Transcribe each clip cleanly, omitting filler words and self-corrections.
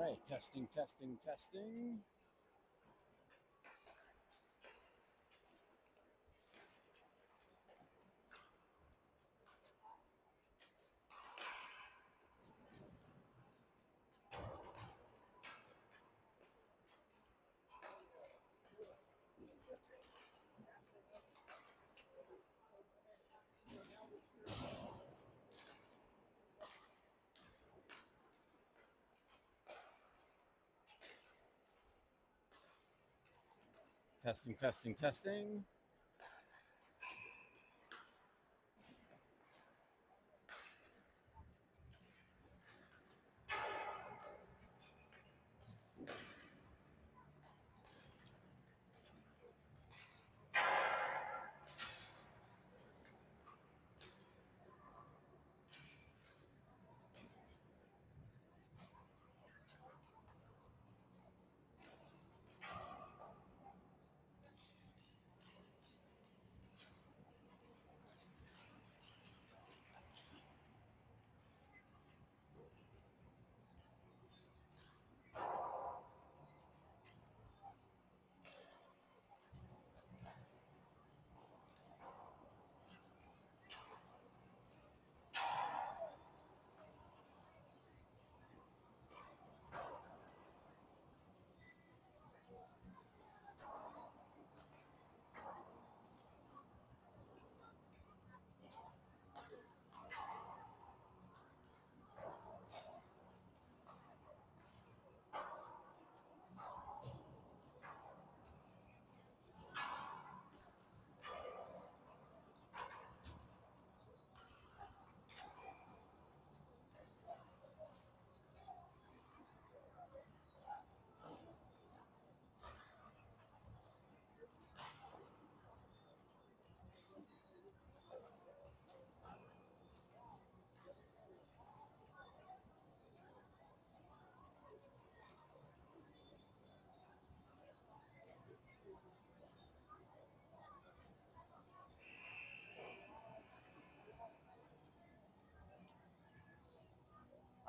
right, testing, testing, testing. Testing, testing, testing.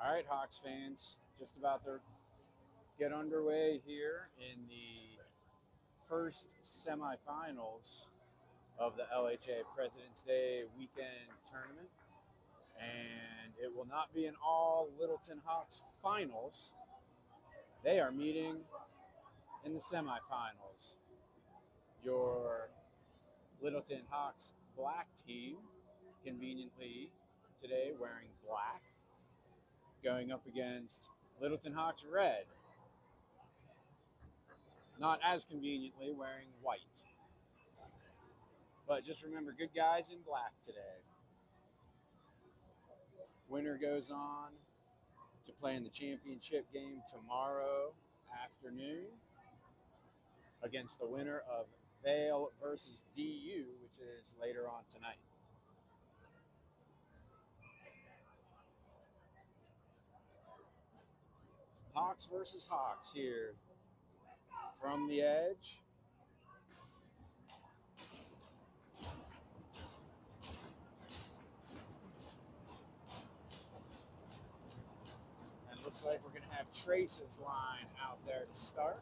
All right, Hawks fans, just about to get underway here in the first semifinals of the LHA President's Day weekend tournament. And it will not be an all Littleton Hawks finals. They are meeting in the semifinals. Your Littleton Hawks black team, conveniently today wearing black, going up against Littleton Hawks red, not as conveniently wearing white. But just remember, good guys in black today. Winner goes on to play in the championship game tomorrow afternoon against the winner of Vale versus DU, which is later on tonight. Hawks versus Hawks here from the edge. And it looks like we're going to have Trace's line out there to start.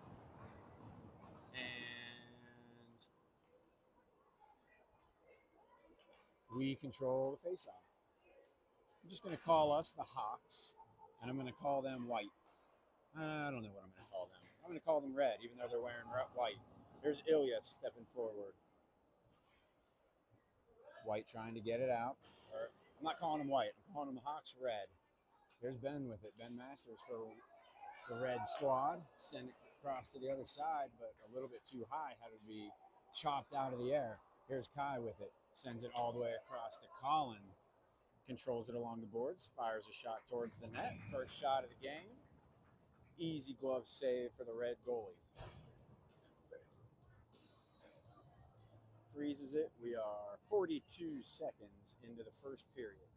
And we control the face-off. I'm just going to call us the Hawks, and I'm going to call them white. I don't know what I'm going to call them. I'm going to call them red, even though they're wearing white. Here's Ilya stepping forward. White trying to get it out. Or, I'm not calling him white. I'm calling him Hawks red. There's Ben with it. Ben Masters for the red squad. Send it across to the other side, but a little bit too high. Had to be chopped out of the air. Here's Kai with it. Sends it all the way across to Colin. Controls it along the boards. Fires a shot towards the net. First shot of the game. Easy glove save for the red goalie. Freezes it. We are 42 seconds into the first period.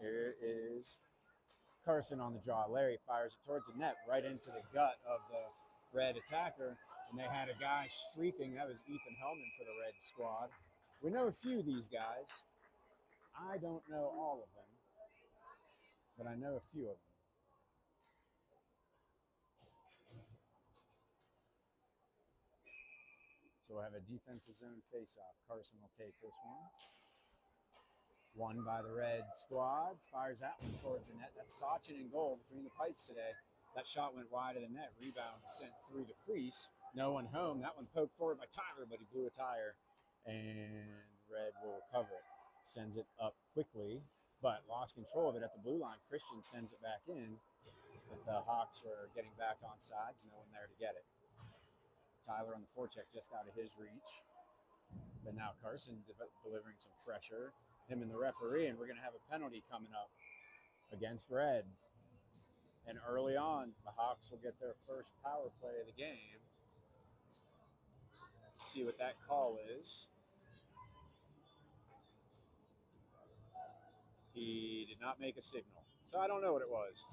Here is Carson on the draw. Larry fires it towards the net, right into the gut of the red attacker. And they had a guy streaking. That was Ethan Hellman for the red squad. We know a few of these guys. I don't know all of them, but I know a few of them. So we'll have a defensive zone face-off. Carson will take this one. Won by the red squad. Fires that one towards the net. That's Sachin in goal between the pipes today. That shot went wide of the net. Rebound sent through the crease. No one home. That one poked forward by Tyler, but he blew a tire. And red will recover it. Sends it up quickly, but lost control of it at the blue line. Christian sends it back in. But the Hawks were getting back on sides. No one there to get it. Tyler on the forecheck just out of his reach. But now Carson delivering some pressure. Him and the referee, and we're going to have a penalty coming up against red. And early on, the Hawks will get their first power play of the game. See what that call is. He did not make a signal. So I don't know what it was.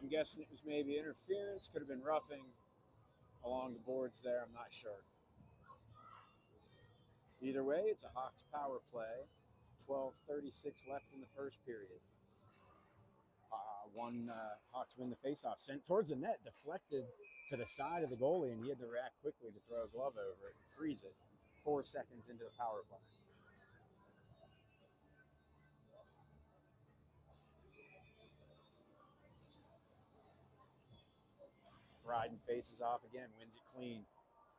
I'm guessing it was maybe interference, could have been roughing along the boards there. I'm not sure. Either way, it's a Hawks power play. 12:36 left in the first period. Hawks win the faceoff. Sent towards the net, deflected to the side of the goalie, and he had to react quickly to throw a glove over it and freeze it. 4 seconds into the power play. Bryden faces off again, wins it clean,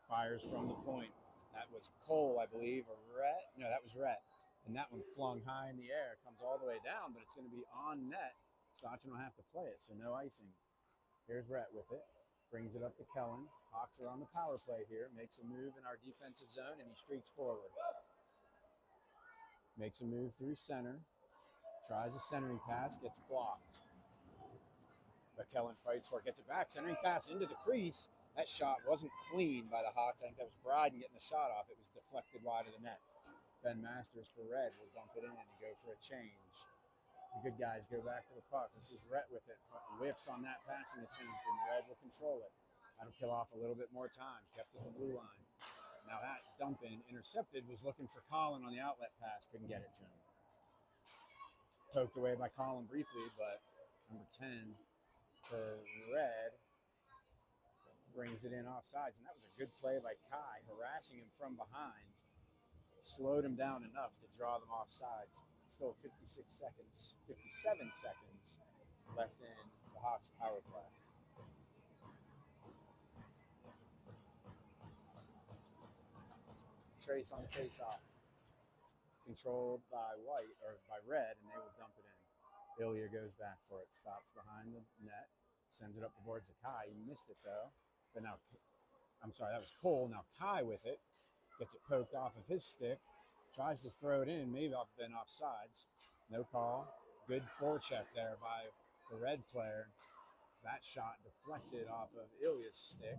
fires from the point. That was Cole, I believe, or Rhett. No, that was Rhett. And that one flung high in the air, comes all the way down, but it's going to be on net. Sachin will have to play it, so no icing. Here's Rhett with it. Brings it up to Kellen. Hawks are on the power play here. Makes a move in our defensive zone, and he streaks forward. Makes a move through center. Tries a centering pass, gets blocked. But Kellen fights for it, gets it back. Centering pass into the crease. That shot wasn't clean by the Hawks. I think that was Bryden getting the shot off. It was deflected wide of the net. Ben Masters for red will dump it in and go for a change. The good guys go back for the puck. This is Rhett with it. Whiffs on that passing attempt, and red will control it. That'll kill off a little bit more time. Kept at the blue line. Now that dump in, intercepted, was looking for Colin on the outlet pass. Couldn't get it to him. Poked away by Colin briefly, but number 10 for red brings it in offsides. And that was a good play by Kai, harassing him from behind. Slowed him down enough to draw them off sides. Still 57 seconds left in the Hawks power play. Trace on the face-off. Controlled by white, or by red, and they will dump it in. Ilya goes back for it. Stops behind the net. Sends it up the boards to Kai. He missed it, though. But now, I'm sorry, that was Cole. Now Kai with it. Gets it poked off of his stick. Tries to throw it in. Maybe I've been offsides. No call. Good forecheck there by the red player. That shot deflected off of Ilya's stick.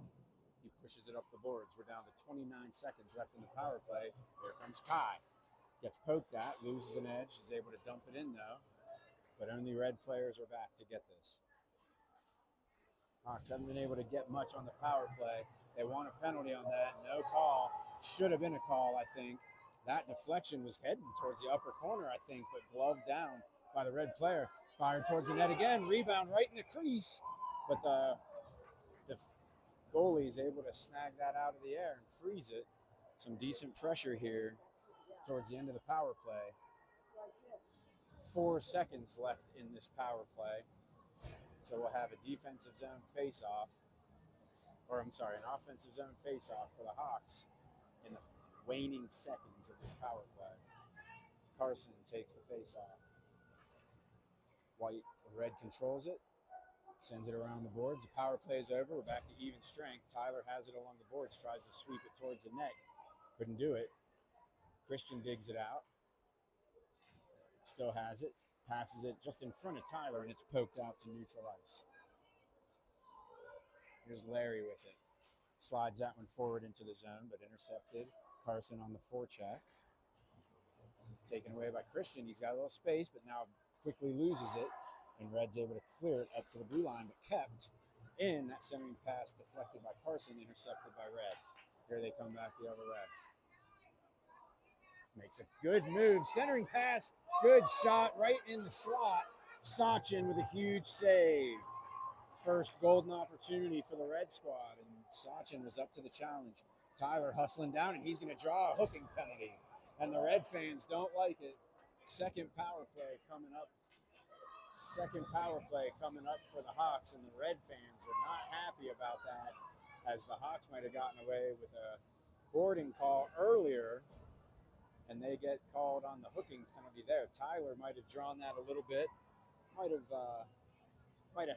He pushes it up the boards. We're down to 29 seconds left in the power play. Here comes Kai. Gets poked at, loses an edge, is able to dump it in though. But only red players are back to get this. Hawks haven't been able to get much on the power play. They want a penalty on that. No call. Should have been a call, I think. That deflection was heading towards the upper corner, I think, but gloved down by the red player. Fired towards the net again. Rebound right in the crease. But the goalie is able to snag that out of the air and freeze it. Some decent pressure here towards the end of the power play. 4 seconds left in this power play. So we'll have a defensive zone face-off, or I'm sorry, an offensive zone face-off for the Hawks in the waning seconds of this power play. Carson takes the face-off. Red controls it, sends it around the boards. The power play is over. We're back to even strength. Tyler has it along the boards, tries to sweep it towards the net. Couldn't do it. Christian digs it out. Still has it. Passes it just in front of Tyler, and it's poked out to neutral ice. Here's Larry with it. Slides that one forward into the zone, but intercepted. Carson on the forecheck. Taken away by Christian. He's got a little space, but now quickly loses it. And Red's able to clear it up to the blue line, but kept in. That centering pass deflected by Carson, intercepted by Red. Here they come back the other way. Makes a good move. Centering pass. Good shot right in the slot. Sachin with a huge save. First golden opportunity for the Red Squad, and Sachin was up to the challenge. Tyler hustling down, and he's going to draw a hooking penalty. And the Red fans don't like it. Second power play coming up. Second power play coming up for the Hawks, and the Red fans are not happy about that, as the Hawks might have gotten away with a boarding call earlier, and they get called on the hooking penalty there. Tyler might have drawn that a little bit, might have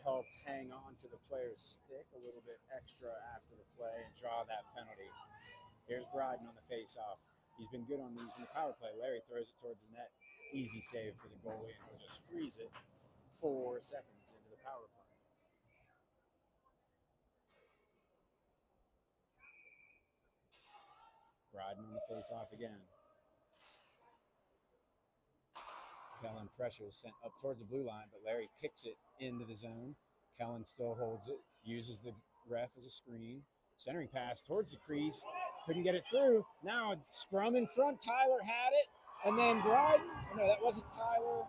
helped hang on to the player's stick a little bit extra after the play and draw that penalty. Here's Bryden on the face-off. He's been good on these in the power play. Larry throws it towards the net. Easy save for the goalie, and he'll just freeze it 4 seconds into the power play. Bryden on the face-off again. Kellen pressures sent up towards the blue line, but Larry kicks it into the zone. Kellen still holds it, uses the ref as a screen. Centering pass towards the crease. Couldn't get it through. Now a scrum in front. Tyler had it. And then Bryden. No, that wasn't Tyler.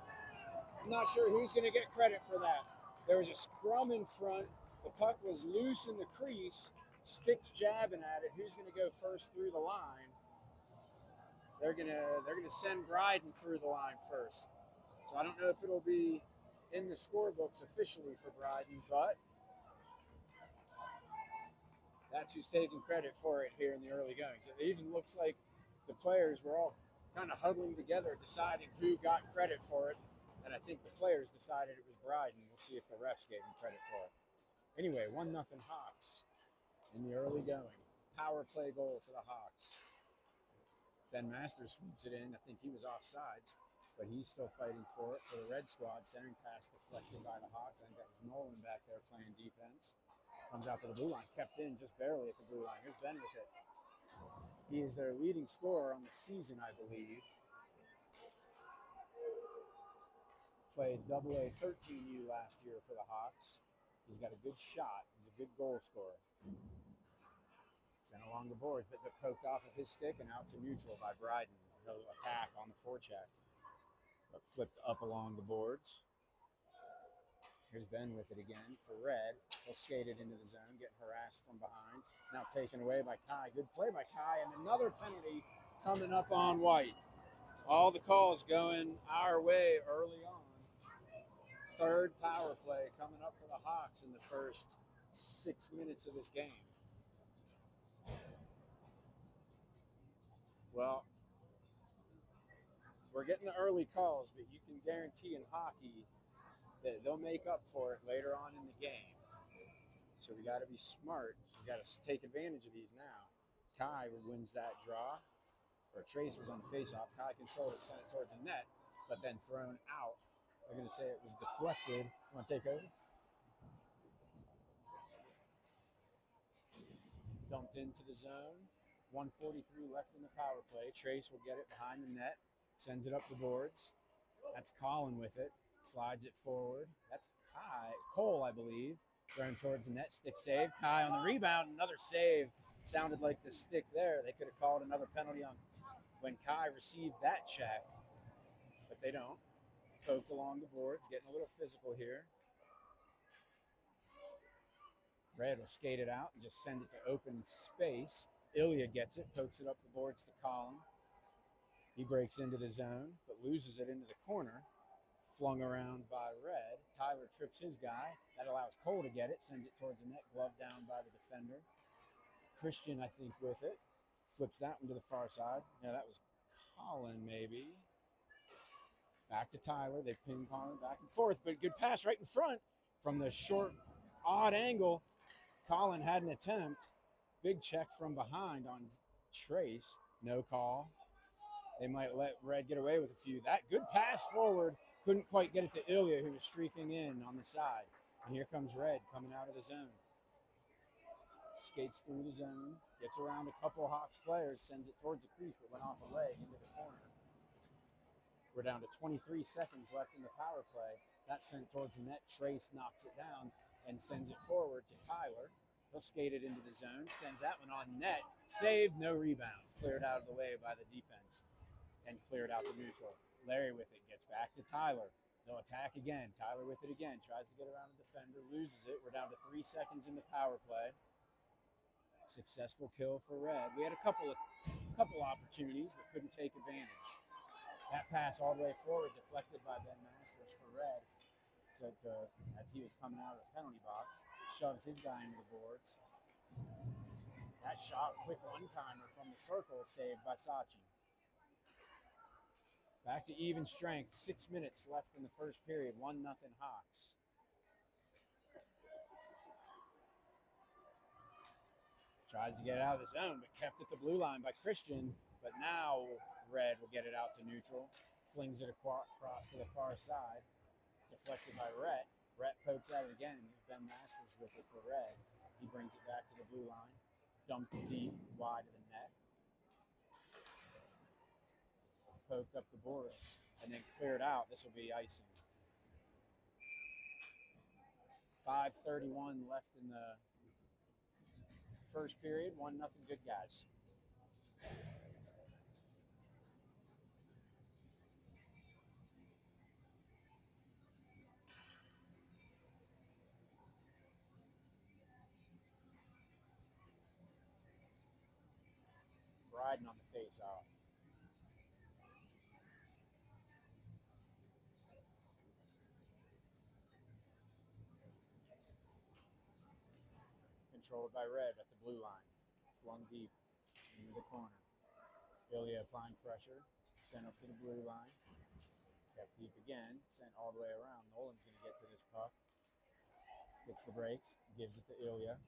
I'm not sure who's going to get credit for that. There was a scrum in front. The puck was loose in the crease. Sticks jabbing at it. Who's going to go first through the line? They're gonna send Bryden through the line first. So I don't know if it'll be in the scorebooks officially for Bryden, but that's who's taking credit for it here in the early goings. It even looks like the players were all kind of huddling together, deciding who got credit for it. And I think the players decided it was Bryden. We'll see if the refs gave him credit for it. Anyway, 1-0 Hawks in the early going. Power play goal for the Hawks. Ben Masters swoops it in. I think he was offsides, but he's still fighting for it. For the Red Squad, centering pass deflected by the Hawks. I think that was Nolan back there playing defense. Comes out to the blue line, kept in just barely at the blue line. Here's Ben with it. He is their leading scorer on the season, I believe. Played AA 13U last year for the Hawks. He's got a good shot. He's a good goal scorer. Sent along the boards, but poked off of his stick and out to neutral by Bryden. He'll attack on the forecheck, but flipped up along the boards. Here's Ben with it again for Red. He'll skate it into the zone, getting harassed from behind. Now taken away by Kai. Good play by Kai, and another penalty coming up on White. All the calls going our way early on. Third power play coming up for the Hawks in the first 6 minutes of this game. Well, we're getting the early calls, but you can guarantee in hockey that they'll make up for it later on in the game. So we got to be smart. We got to take advantage of these now. Kai wins that draw, or Trace was on the faceoff. Kai controlled it, sent it towards the net, but then thrown out. They're going to say it was deflected. You want to take over? Dumped into the zone. 1:43 left in the power play. Trace will get it behind the net, sends it up the boards. That's Colin with it, slides it forward. That's Cole, I believe, thrown towards the net, stick save. Kai on the rebound, another save. Sounded like the stick there. They could have called another penalty on when Kai received that check, but they don't. Poked along the boards, getting a little physical here. Red will skate it out and just send it to open space. Ilya gets it, pokes it up the boards to Colin. He breaks into the zone, but loses it into the corner. Flung around by Red. Tyler trips his guy. That allows Cole to get it, sends it towards the net, glove down by the defender. Christian, I think, with it. Flips that one to the far side. No, that was Colin, maybe. Back to Tyler. They ping-pong back and forth, but good pass right in front from the short, odd angle. Colin had an attempt. Big check from behind on Trace. No call. They might let Red get away with a few. That good pass forward. Couldn't quite get it to Ilya, who was streaking in on the side. And here comes Red coming out of the zone. Skates through the zone. Gets around a couple Hawks players. Sends it towards the crease, but went off a leg into the corner. We're down to 23 seconds left in the power play. That's sent towards the net. Trace knocks it down and sends it forward to Tyler. He'll skate it into the zone. Sends that one on net. Saved, no rebound. Cleared out of the way by the defense. and cleared out the neutral. Larry with it, gets back to Tyler. They'll attack again. Tyler with it again, tries to get around the defender, loses it. We're down to 3 seconds in the power play. Successful kill for Red. We had a couple opportunities, but couldn't take advantage. That pass all the way forward, deflected by Ben Masters for Red. So as he was coming out of the penalty box, shoves his guy into the boards. That shot, quick one-timer from the circle, saved by Sachi. Back to even strength. 6 minutes left in the first period. 1-0 Hawks. Tries to get it out of the zone, but kept at the blue line by Christian. But now Red will get it out to neutral. Flings it across to the far side. Deflected by Rhett. Rhett pokes at it again. Ben Masters with it for Red. He brings it back to the blue line. Dumped deep, wide of the net. Poked up the boards and then cleared out. This will be icing. 5:31 left in the first period. 1-0 good guys. Riding on the face-off. Controlled by Red at the blue line. Flung deep into the corner. Ilya applying pressure. Sent up to the blue line. Kept deep again. Sent all the way around. Nolan's going to get to this puck. Gets the breaks. Gives it to Ilya.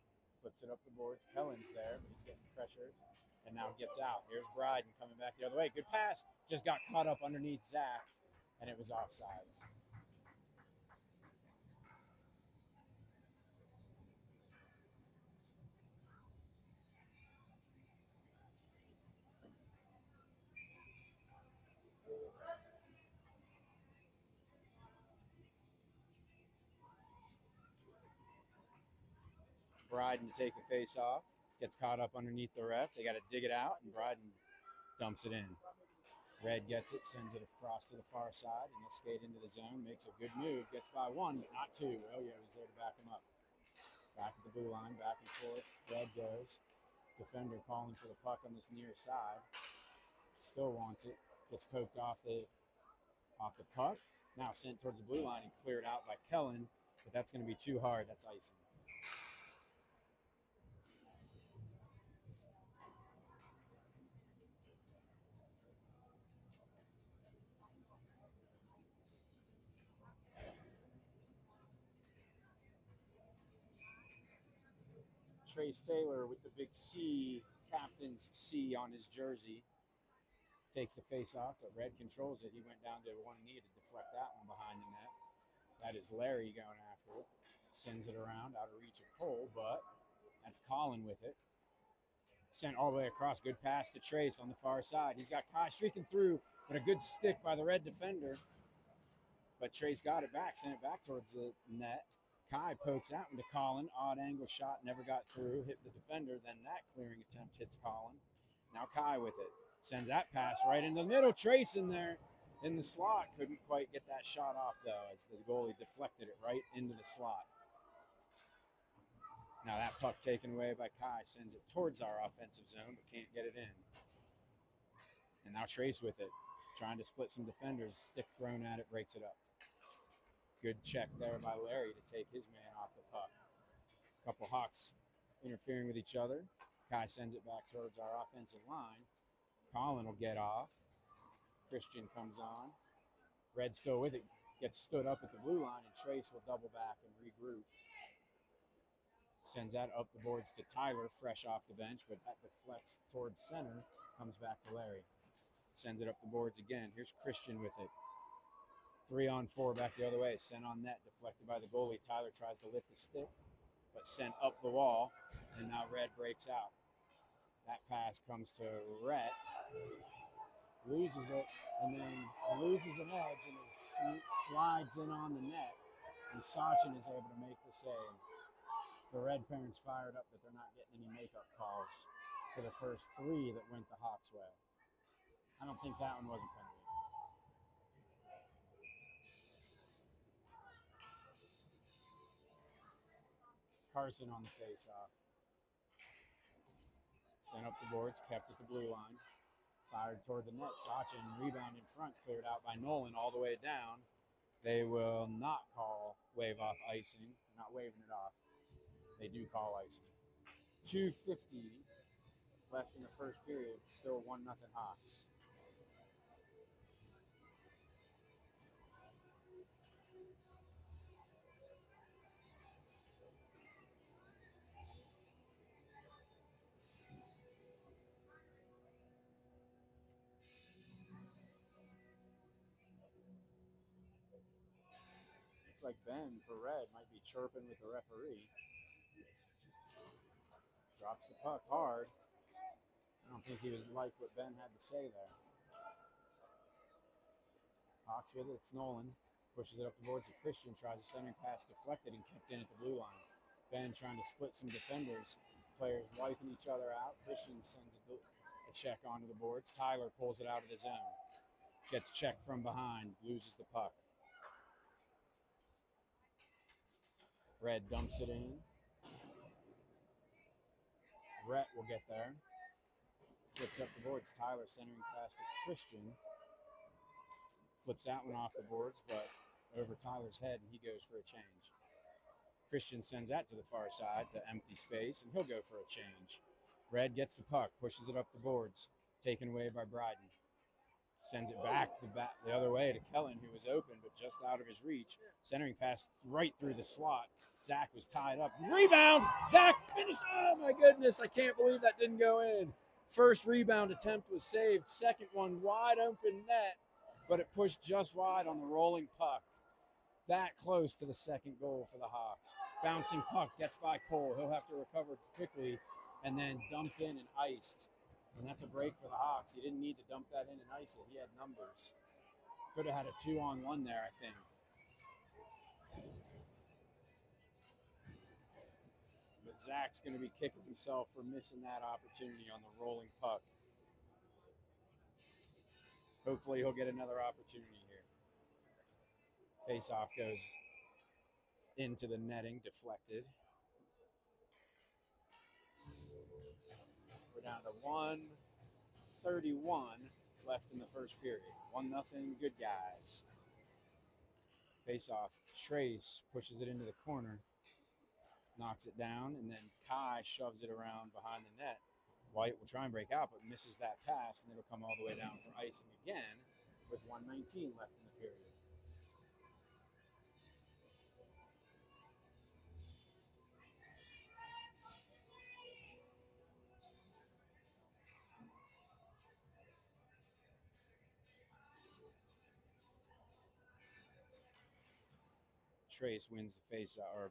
Flips it up the boards. Pellin's there, but he's getting pressured. And now gets out. Here's Bryden coming back the other way. Good pass. Just got caught up underneath Zach, and it was offsides. Bryden to take the face off. Gets caught up underneath the ref. They got to dig it out, and Bryden dumps it in. Red gets it, sends it across to the far side, and he'll skate into the zone. Makes a good move. Gets by one, but not two. Ilya was there to back him up. Back at the blue line, back and forth. Red goes. Defender calling for the puck on this near side. Still wants it. Gets poked off the puck. Now sent towards the blue line and cleared out by Kellen, but that's going to be too hard. That's icing. Trace Taylor with the big C, captain's C on his jersey, takes the face off, but Red controls it. He went down to one knee to deflect that one behind the net. That is Larry going after it. Sends it around out of reach of Cole, but that's Colin with it. Sent all the way across. Good pass to Trace on the far side. He's got Kai streaking through, but a good stick by the Red defender. But Trace got it back, sent it back towards the net. Kai pokes out into Colin. Odd angle shot, never got through. Hit the defender. Then that clearing attempt hits Colin. Now Kai with it. Sends that pass right in the middle. Trace in there in the slot. Couldn't quite get that shot off, though, as the goalie deflected it right into the slot. Now that puck taken away by Kai sends it towards our offensive zone, but can't get it in. And now Trace with it. Trying to split some defenders. Stick thrown at it, breaks it up. Good check there by Larry to take his man off the puck. A couple Hawks interfering with each other. Kai sends it back towards our offensive line. Colin will get off. Christian comes on. Red still with it. Gets stood up at the blue line, and Trace will double back and regroup. Sends that up the boards to Tyler, fresh off the bench, but that deflects towards center. Comes back to Larry. Sends it up the boards again. Here's Christian with it. 3-on-4 back the other way. Sent on net, deflected by the goalie. Tyler tries to lift the stick, but sent up the wall, and now Red breaks out. That pass comes to Rhett. Loses it, and then loses an edge, and it slides in on the net. And Sachin is able to make the save. The Red parents fired up that they're not getting any makeup calls for the first three that went the Hawks' way. I don't think that one was a penalty. Carson on the face-off. Sent up the boards, kept at the blue line. Fired toward the net. Sachin, rebound in front, cleared out by Nolan all the way down. They will not call wave off icing. They're not waving it off. They do call icing. 2:50 left in the first period. Still 1-0 Hawks. Looks like Ben for red might be chirping with the referee. Drops the puck hard. I don't think he was like what Ben had to say there. Hawks with it. It's Nolan. Pushes it up the boards. And Christian tries a centering pass deflected and kept in at the blue line. Ben trying to split some defenders. Players wiping each other out. Christian sends a check onto the boards. Tyler pulls it out of the zone. Gets checked from behind. Loses the puck. Red dumps it in. Rhett will get there. Flips up the boards. Tyler centering pass to Christian. Flips that one off the boards, but over Tyler's head, and he goes for a change. Christian sends that to the far side to empty space, and he'll go for a change. Red gets the puck, pushes it up the boards, taken away by Bryden. Sends it back the other way to Kellen, who was open, but just out of his reach. Centering pass right through the slot. Zach was tied up. Rebound! Zach finished. Oh, my goodness. I can't believe that didn't go in. First rebound attempt was saved. Second one, wide open net, but it pushed just wide on the rolling puck. That close to the second goal for the Hawks. Bouncing puck gets by Cole. He'll have to recover quickly and then dumped in and iced. And that's a break for the Hawks. He didn't need to dump that in and ice it. He had numbers. Could have had a 2-on-1 there, I think. But Zach's going to be kicking himself for missing that opportunity on the rolling puck. Hopefully he'll get another opportunity here. Face-off goes into the netting, deflected. We're down to 1:31 left in the first period. 1-0, good guys. Face-off, Trace pushes it into the corner, knocks it down, and then Kai shoves it around behind the net. White will try and break out, but misses that pass, and it'll come all the way down for icing again with 1:19 left in the period. Trace wins the face-off, or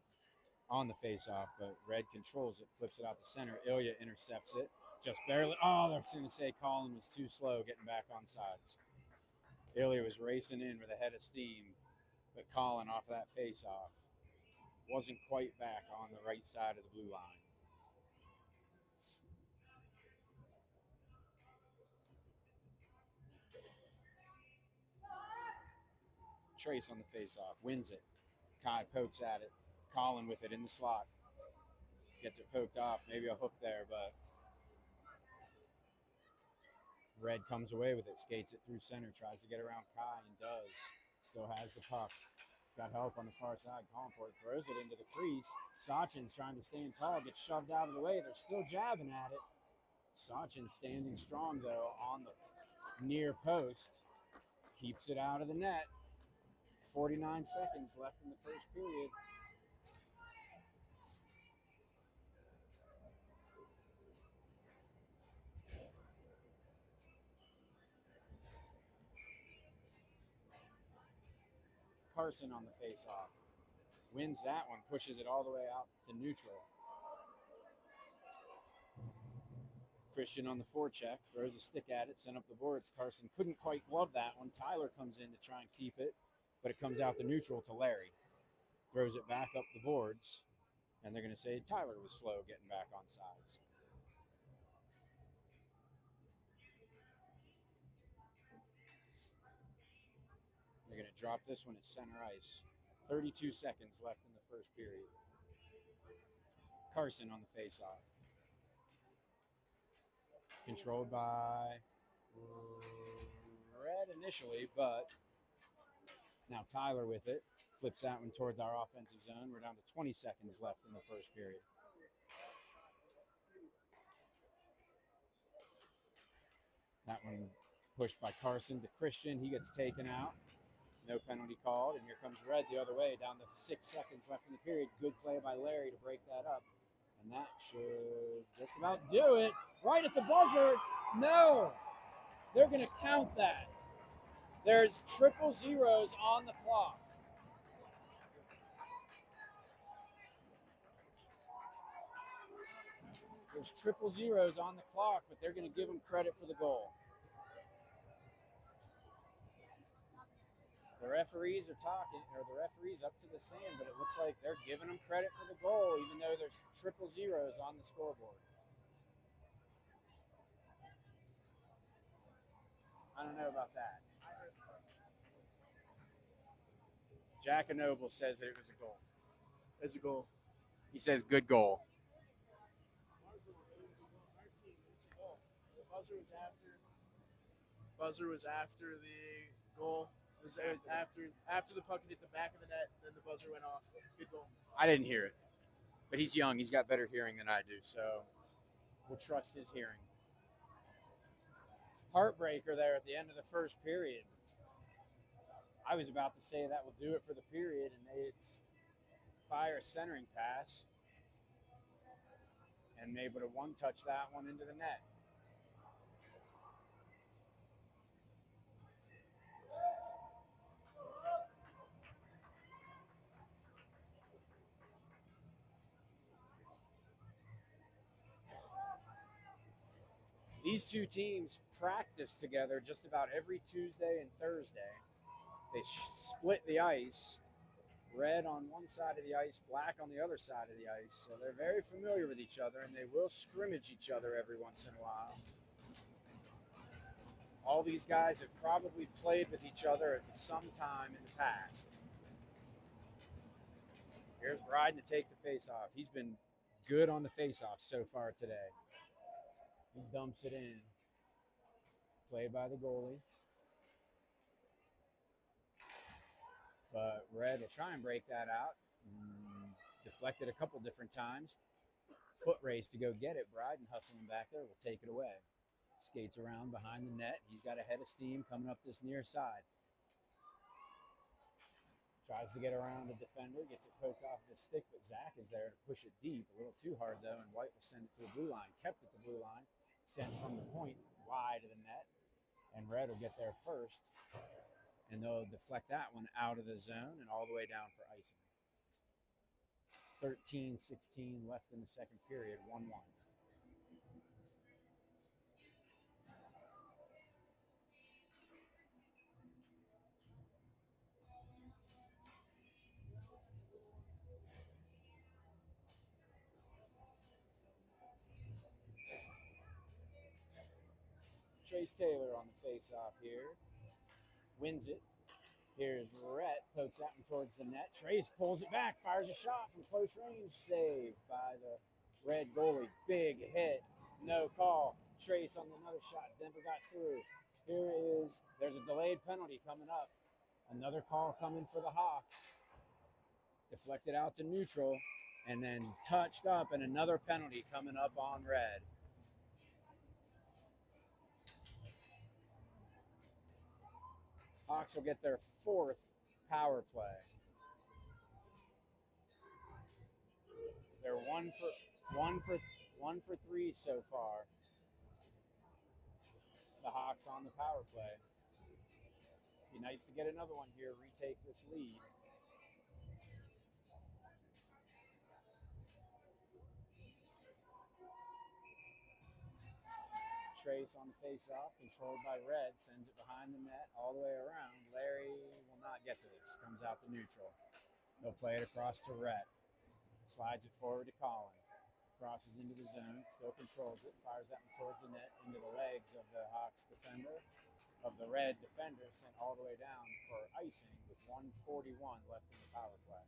on the face-off, but Red controls it, flips it out to center. Ilya intercepts it, just barely. Oh, they're going to say Colin was too slow getting back on sides. Ilya was racing in with a head of steam, but Colin off that face-off wasn't quite back on the right side of the blue line. Trace on the face-off, wins it. Kai pokes at it. Colin with it in the slot. Gets it poked off. Maybe a hook there, but Red comes away with it. Skates it through center. Tries to get around Kai and does. Still has the puck. He's got help on the far side. Calling for it. Throws it into the crease. Sachin's trying to stand tall. Gets shoved out of the way. They're still jabbing at it. Sachin standing strong, though, on the near post. Keeps it out of the net. 49 seconds left in the first period. Carson on the face-off. Wins that one, pushes it all the way out to neutral. Christian on the forecheck, throws a stick at it, sent up the boards. Carson couldn't quite glove that one. Tyler comes in to try and keep it, but it comes out the neutral to Larry. Throws it back up the boards, and they're going to say Tyler was slow getting back on sides. to drop this one at center ice. 32 seconds left in the first period. Carson on the faceoff. Controlled by Red initially, but now Tyler with it. Flips that one towards our offensive zone. We're down to 20 seconds left in the first period. That one pushed by Carson to Christian. He gets taken out. No penalty called. And here comes Red the other way. Down to 6 seconds left in the period. Good play by Larry to break that up. And that should just about do it. Right at the buzzer. No. They're going to count that. There's triple zeros on the clock. There's triple zeros on the clock, but they're going to give them credit for the goal. The referees are talking, or the referee's up to the stand, but it looks like they're giving them credit for the goal, even though there's triple zeros on the scoreboard. I don't know about that. Jack Noble says that it was a goal. It's a goal. He says good goal. The buzzer was after the goal. It was after the puck hit the back of the net, then the buzzer went off. Good goal. I didn't hear it, but he's young. He's got better hearing than I do, so we'll trust his hearing. Heartbreaker there at the end of the first period. I was about to say that will do it for the period, and they fire a centering pass and able to one-touch that one into the net. These two teams practice together just about every Tuesday and Thursday. They split the ice, red on one side of the ice, black on the other side of the ice. So they're very familiar with each other, and they will scrimmage each other every once in a while. All these guys have probably played with each other at some time in the past. Here's Bryden to take the face-off. He's been good on the face-off so far today. He dumps it in. Played by the goalie. But Red will try and break that out. Deflected a couple different times. Foot race to go get it. Bryden hustling back there will take it away. Skates around behind the net. He's got a head of steam coming up this near side. Tries to get around the defender. Gets it poked off the stick, but Zach is there to push it deep. A little too hard, though, and White will send it to the blue line. Kept at the blue line. Sent from the point wide of the net. And Red will get there first. And they'll deflect that one out of the zone and all the way down for icing. 13-16 left in the second period, 1-1. Chase Taylor on the face-off here. Wins it. Here's Rhett. Pokes that one towards the net. Trace pulls it back. Fires a shot from close range. Saved by the Red goalie. Big hit. No call. Trace on another shot. Never got through. There's a delayed penalty coming up. Another call coming for the Hawks. Deflected out to neutral. And then touched up. And another penalty coming up on Red. Hawks will get their fourth power play. They're one for three so far. The Hawks on the power play. Be nice to get another one here, retake this lead. Trace on the face-off, controlled by Red, sends it behind the net all the way around. Larry will not get to this, comes out to neutral. They'll play it across to Rhett. Slides it forward to Colin. Crosses into the zone, still controls it, fires that one towards the net, into the legs of the Hawks defender. of the red defender sent all the way down for icing with 1:41 left in the power play.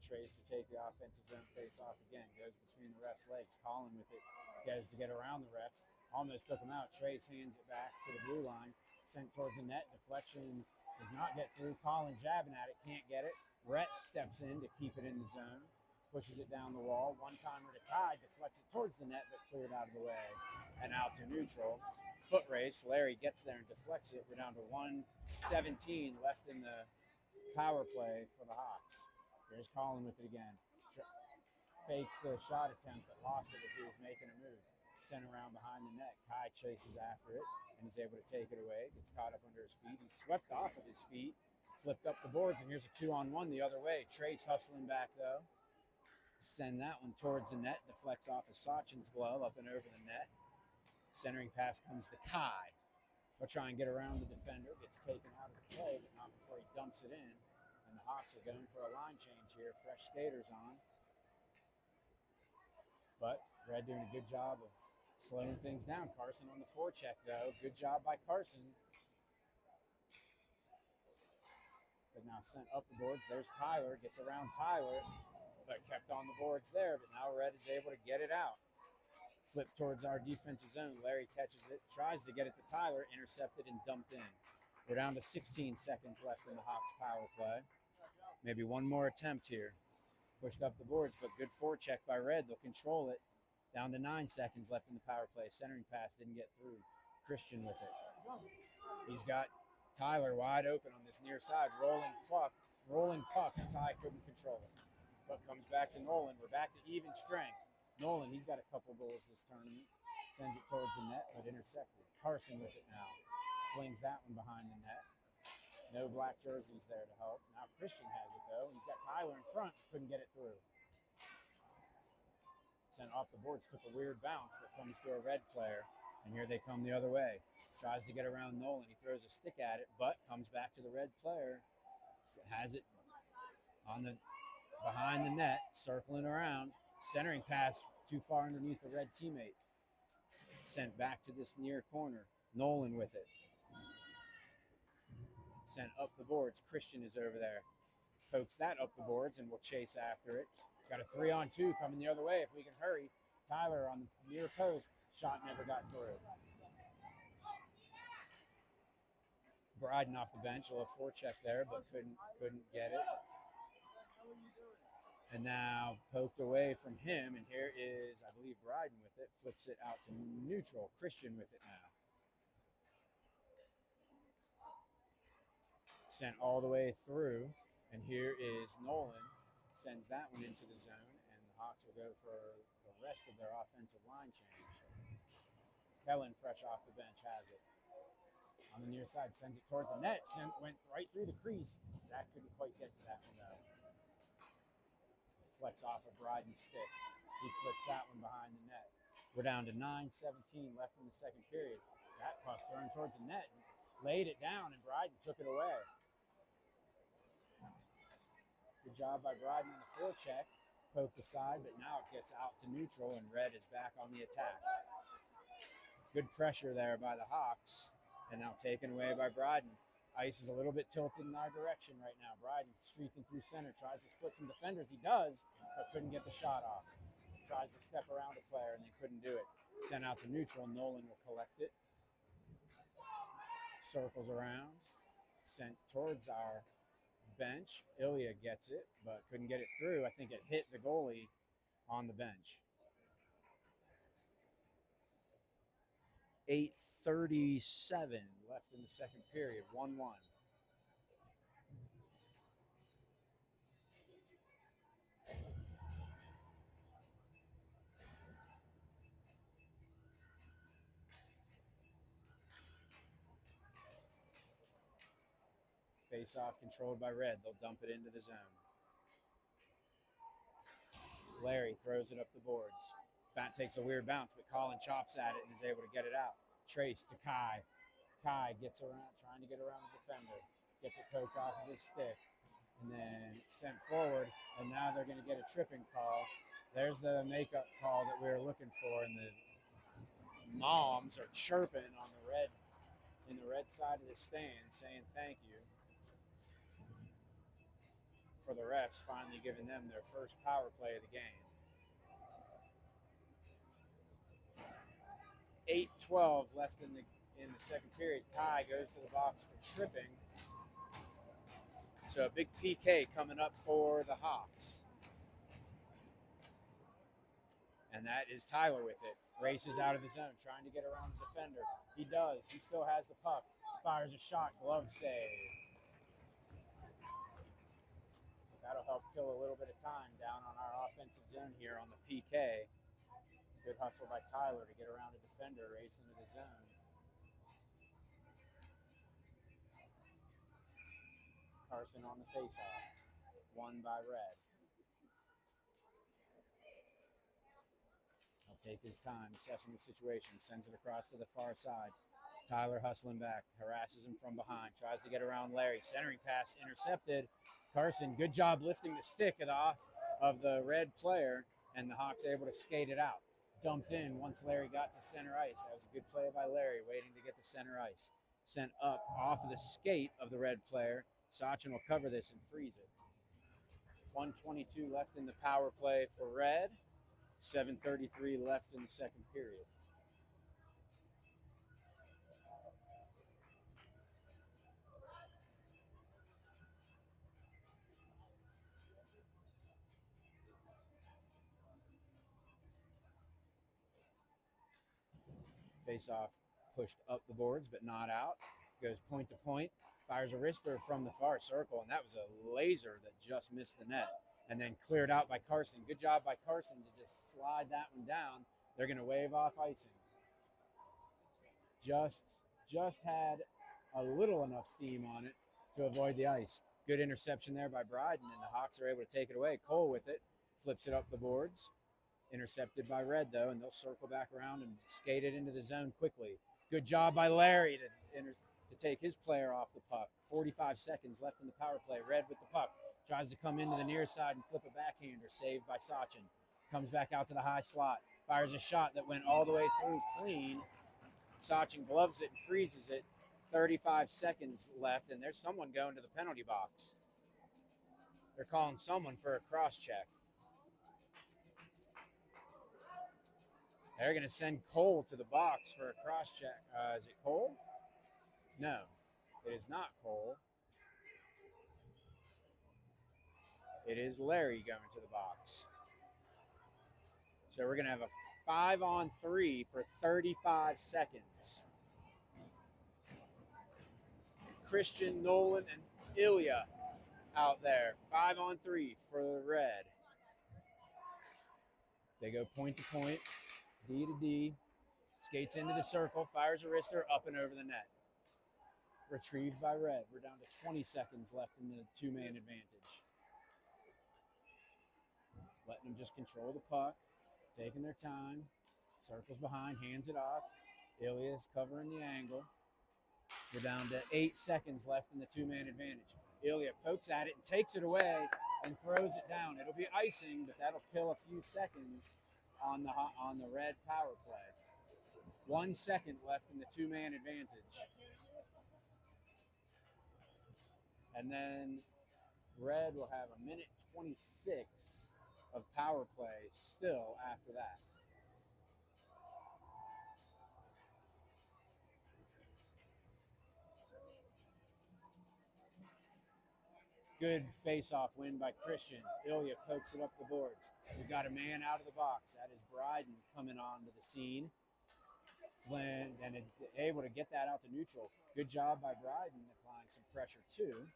Trays to take the offensive zone face off again. Goes between the ref's legs. Colin with it. Goes to get around the ref. Almost took him out. Trace hands it back to the blue line. Sent towards the net. Deflection does not get through. Colin jabbing at it. Can't get it. Rhett steps in to keep it in the zone. Pushes it down the wall. One-timer to Kai. Deflects it towards the net, but cleared out of the way. And out to neutral. Foot race. Larry gets there and deflects it. We're down to 1:17 left in the power play for the Hawks. There's Colin with it again. Fakes the shot attempt, but lost it as he was making a move. Sent around behind the net. Kai chases after it and is able to take it away. Gets caught up under his feet. He's swept off of his feet. Flipped up the boards, and here's a 2-on-1 the other way. Trace hustling back, though. Send that one towards the net. Deflects off of Sachin's glove up and over the net. Centering pass comes to Kai. He'll try and get around the defender. Gets taken out of the play, but not before he dumps it in. And the Hawks are going for a line change here. Fresh skaters on. But Red doing a good job of slowing things down. Carson on the forecheck, though. Good job by Carson. But now sent up the boards. There's Tyler. Gets around Tyler. But kept on the boards there. But now Red is able to get it out. Flip towards our defensive zone. Larry catches it. Tries to get it to Tyler. Intercepted and dumped in. We're down to 16 seconds left in the Hawks power play. Maybe one more attempt here. Pushed up the boards, but good forecheck by Red. They'll control it. Down to 9 seconds left in the power play. Centering pass didn't get through. Christian with it. He's got Tyler wide open on this near side. Rolling puck. Ty couldn't control it. But comes back to Nolan. We're back to even strength. Nolan, he's got a couple goals this tournament. Sends it towards the net, but intercepted. Carson with it now. Flings that one behind the net. No black jerseys there to help. Now Christian has it, though. He's got Tyler in front. Couldn't get it through. Sent off the boards. Took a weird bounce, but comes to a Red player. And here they come the other way. Tries to get around Nolan. He throws a stick at it, but comes back to the Red player. Has it on the behind the net, circling around. Centering pass too far underneath the Red teammate. Sent back to this near corner. Nolan with it. Sent up the boards. Christian is over there. Pokes that up the boards and will chase after it. Got a 3-on-2 coming the other way if we can hurry. Tyler on the near post. Shot never got through. Bryden off the bench. A little forecheck there, but couldn't get it. And now poked away from him. And here is, I believe, Bryden with it. Flips it out to neutral. Christian with it now. Sent all the way through, and here is Nolan. Sends that one into the zone, and the Hawks will go for the rest of their offensive line change. Kellen, fresh off the bench, has it. On the near side, sends it towards the net. Went right through the crease. Zach couldn't quite get to that one, though. Deflects off of Bryden's stick. He flips that one behind the net. We're down to 9:17 left in the second period. That puck thrown towards the net. Laid it down, and Bryden took it away. Good job by Bryden on the forecheck. Poked aside, but now it gets out to neutral, and Red is back on the attack. Good pressure there by the Hawks, and now taken away by Bryden. Ice is a little bit tilted in our direction right now. Bryden streaking through center, tries to split some defenders. He does, but couldn't get the shot off. Tries to step around a player, and they couldn't do it. Sent out to neutral. Nolan will collect it. Circles around. Sent towards our bench. Ilya gets it, but couldn't get it through. I think it hit the goalie on the bench. 8:37 left in the second period. 1-1. Face-off controlled by Red. They'll dump it into the zone. Larry throws it up the boards. Bat takes a weird bounce, but Colin chops at it and is able to get it out. Trace to Kai. Kai gets around, trying to get around the defender, gets it poked off of his stick, and then sent forward. And now they're going to get a tripping call. There's the makeup call that we were looking for, and the moms are chirping on the red, in the red side of the stand, saying thank you for the refs finally giving them their first power play of the game. 8:12 left in the second period. Kai goes to the box for tripping. So a big PK coming up for the Hawks. And that is Tyler with it. Races out of the zone, trying to get around the defender. He does. He still has the puck. Fires a shot. Glove save. That'll help kill a little bit of time down on our offensive zone here on the PK. Good hustle by Tyler to get around a defender, race into the zone. Carson on the faceoff. Won by Red. He'll take his time, assessing the situation, sends it across to the far side. Tyler hustling back, harasses him from behind, tries to get around Larry. Centering pass intercepted. Carson, good job lifting the stick of the Red player, and the Hawks able to skate it out. Dumped in once Larry got to center ice. That was a good play by Larry, waiting to get to center ice. Sent up off of the skate of the Red player. Sachin will cover this and freeze it. 1:22 left in the power play for Red. 7:33 left in the second period. Face-off pushed up the boards, but not out. Goes point to point. Fires a wrister from the far circle, and that was a laser that just missed the net. And then cleared out by Carson. Good job by Carson to just slide that one down. They're going to wave off icing. Just had a little enough steam on it to avoid the ice. Good interception there by Bryden, and the Hawks are able to take it away. Cole with it, flips it up the boards. Intercepted by Red, though, and they'll circle back around and skate it into the zone quickly. Good job by Larry to take his player off the puck. 45 seconds left in the power play. Red with the puck. Tries to come into the near side and flip a backhander. Saved by Sachin. Comes back out to the high slot. Fires a shot that went all the way through clean. Sachin gloves it and freezes it. 35 seconds left, and there's someone going to the penalty box. They're calling someone for a cross-check. They're going to send Cole to the box for a cross-check. Is it Cole? No, it is not Cole. It is Larry going to the box. So we're going to have a 5-on-3 for 35 seconds. Christian, Nolan, and Ilya out there. 5-on-3 for the Red. They go point to point. D to D, skates into the circle, fires a wrister up and over the net. Retrieved by Red. We're down to 20 seconds left in the two-man advantage. Letting them just control the puck, taking their time. Circles behind, hands it off. Ilya's covering the angle. We're down to 8 seconds left in the two-man advantage. Ilya pokes at it and takes it away and throws it down. It'll be icing, but that'll kill a few seconds on the Red power play. 1 second left in the two-man advantage. And then Red will have 1:26 of power play still after that. Good face-off win by Christian. Ilya pokes it up the boards. We've got a man out of the box. That is Bryden coming onto the scene. Flynn and able to get that out to neutral. Good job by Bryden applying some pressure too.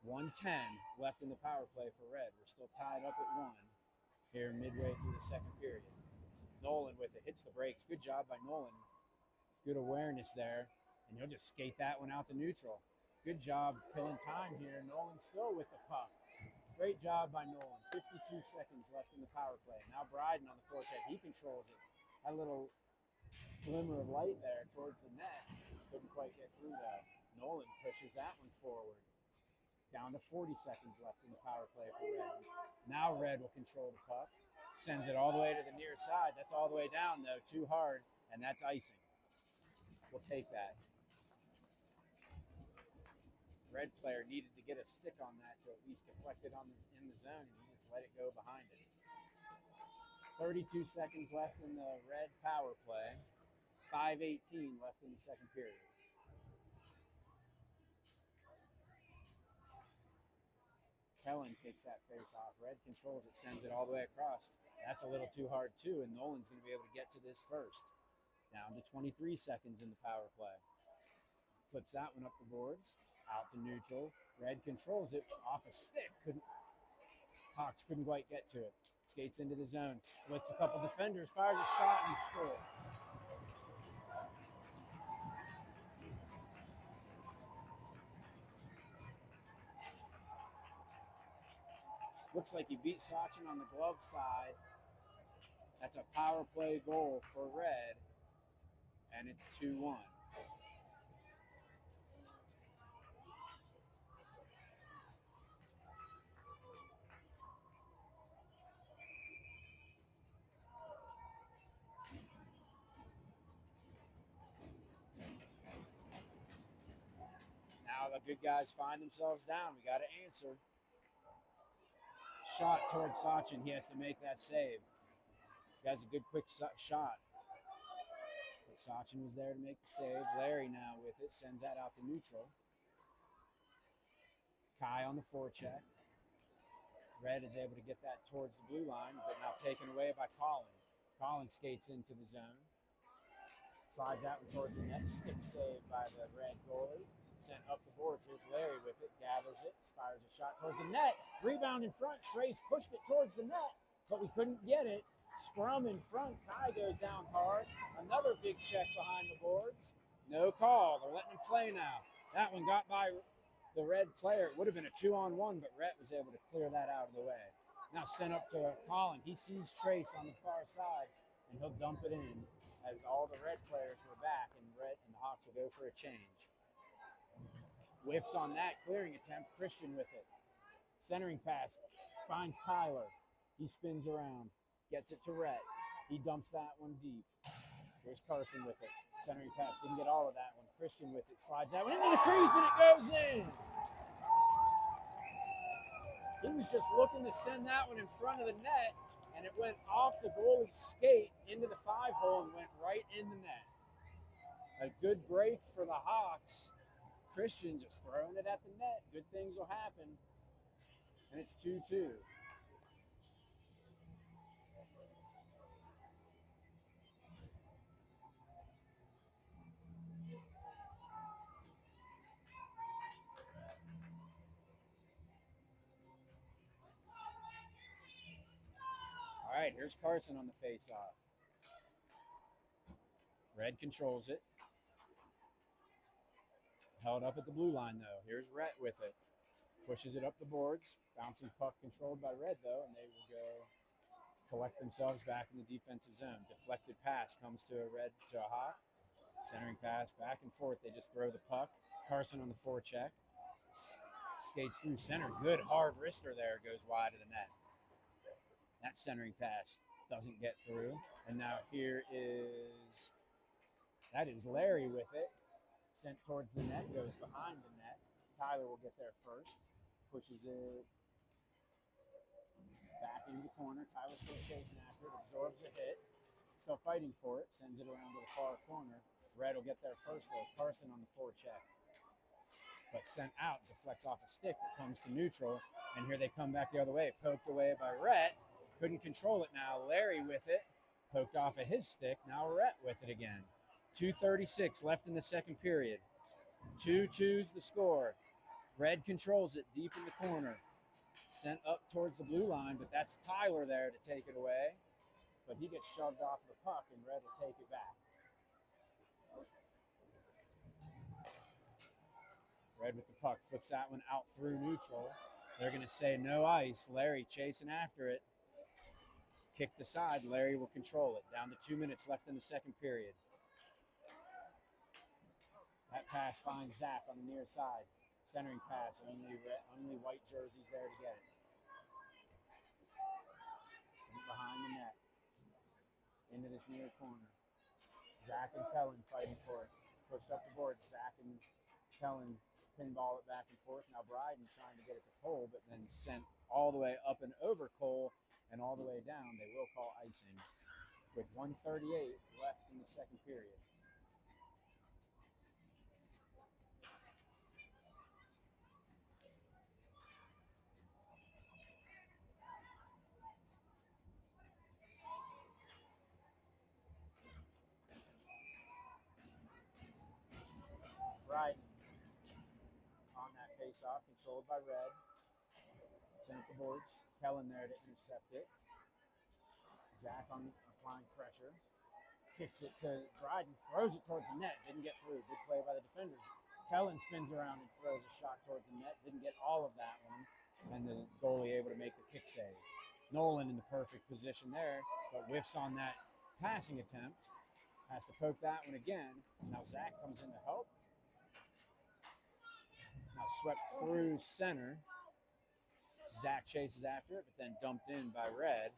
1:10 left in the power play for Red. We're still tied up at 1 here midway through the second period. Nolan with it. Hits the brakes. Good job by Nolan. Good awareness there. And he'll just skate that one out to neutral. Good job killing time here. Nolan still with the puck. Great job by Nolan. 52 seconds left in the power play. Now Bryden on the forecheck. He controls it. Had a little glimmer of light there towards the net. Couldn't quite get through though. Nolan pushes that one forward. Down to 40 seconds left in the power play for Red. Now Red will control the puck. Sends it all the way to the near side. That's all the way down though, too hard, and that's icing. We'll take that. Red player needed to get a stick on that to at least deflect it in the zone, and he just let it go behind it. 32 seconds left in the Red power play. 5:18 left in the second period. Kellen takes that face off. Red controls it, sends it all the way across. That's a little too hard too, and Nolan's going to be able to get to this first. Down to 23 seconds in the power play. Flips that one up the boards, out to neutral. Red controls it off a stick. Hawks couldn't quite get to it. Skates into the zone, splits a couple defenders, fires a shot, and he scores. Looks like he beat Sachin on the glove side. That's a power play goal for Red, and it's 2-1. Now the good guys find themselves down. We got to answer. Shot towards Sachin. He has to make that save. He has a good quick shot. But Sachin was there to make the save. Larry now with it. Sends that out to neutral. Kai on the forecheck. Red is able to get that towards the blue line, but now taken away by Colin. Colin skates into the zone. Slides that one towards the net. Stick save by the Red goalie. Sent up the boards. Here's Larry with it. Gathers it. Fires a shot towards the net. Rebound in front. Trace pushed it towards the net, but we couldn't get it. Scrum in front. Kai goes down hard. Another big check behind the boards. No call. They're letting him play now. That one got by the Red player. It would have been a 2-on-1, but Rhett was able to clear that out of the way. Now sent up to Colin. He sees Trace on the far side, and he'll dump it in as all the Red players were back, and Red and the Hawks will go for a change. Whiffs on that clearing attempt. Christian with it. Centering pass. Finds Tyler. He spins around. Gets it to Rhett. He dumps that one deep. Here's Carson with it. Centering pass. Didn't get all of that one. Christian with it. Slides that one into the crease, and it goes in. He was just looking to send that one in front of the net, and it went off the goalie's skate into the 5-hole and went right in the net. A good break for the Hawks. Christian just throwing it at the net. Good things will happen. And it's 2-2. All right, here's Carson on the face-off. Red controls it. Held up at the blue line, though. Here's Rhett with it. Pushes it up the boards. Bouncing puck controlled by Red, though, and they will go collect themselves back in the defensive zone. Deflected pass comes to a Hawk. Centering pass, back and forth. They just throw the puck. Carson on the forecheck. Skates through center. Good hard wrister there. Goes wide of the net. That centering pass doesn't get through. And now that is Larry with it. Sent towards the net, goes behind the net. Tyler will get there first. Pushes it back into the corner. Tyler's still chasing after it. Absorbs a hit. Still fighting for it. Sends it around to the far corner. Red will get there first, though. Carson on the forecheck. But sent out, deflects off a stick that comes to neutral. And here they come back the other way. Poked away by Rhett. Couldn't control it now. Larry with it. Poked off of his stick. Now Rhett with it again. 2:36 left in the second period. 2-2's the score. Red controls it deep in the corner. Sent up towards the blue line, but that's Tyler there to take it away. But he gets shoved off the puck, and Red will take it back. Red with the puck. Flips that one out through neutral. They're going to say no ice. Larry chasing after it. Kicked aside. Larry will control it. Down to 2 minutes left in the second period. That pass finds Zach on the near side. Centering pass, only white jerseys there to get it. Sent behind the net. Into this near corner. Zach and Kellen fighting for it. Pushed up the board. Zach and Kellen pinball it back and forth. Now Bryden trying to get it to Cole, but then sent all the way up and over Cole and all the way down. They will call icing with 1:38 left in the second period. Bryden on that face-off, controlled by Red. Sent up the boards. Kellen there to intercept it. Zach on applying pressure. Kicks it to Bryden, throws it towards the net, didn't get through. Good play by the defenders. Kellen spins around and throws a shot towards the net, didn't get all of that one, and the goalie able to make the kick save. Nolan in the perfect position there, but whiffs on that passing attempt. Has to poke that one again. Now Zach comes in to help. Now swept through center. Zach chases after it, but then dumped in by Red.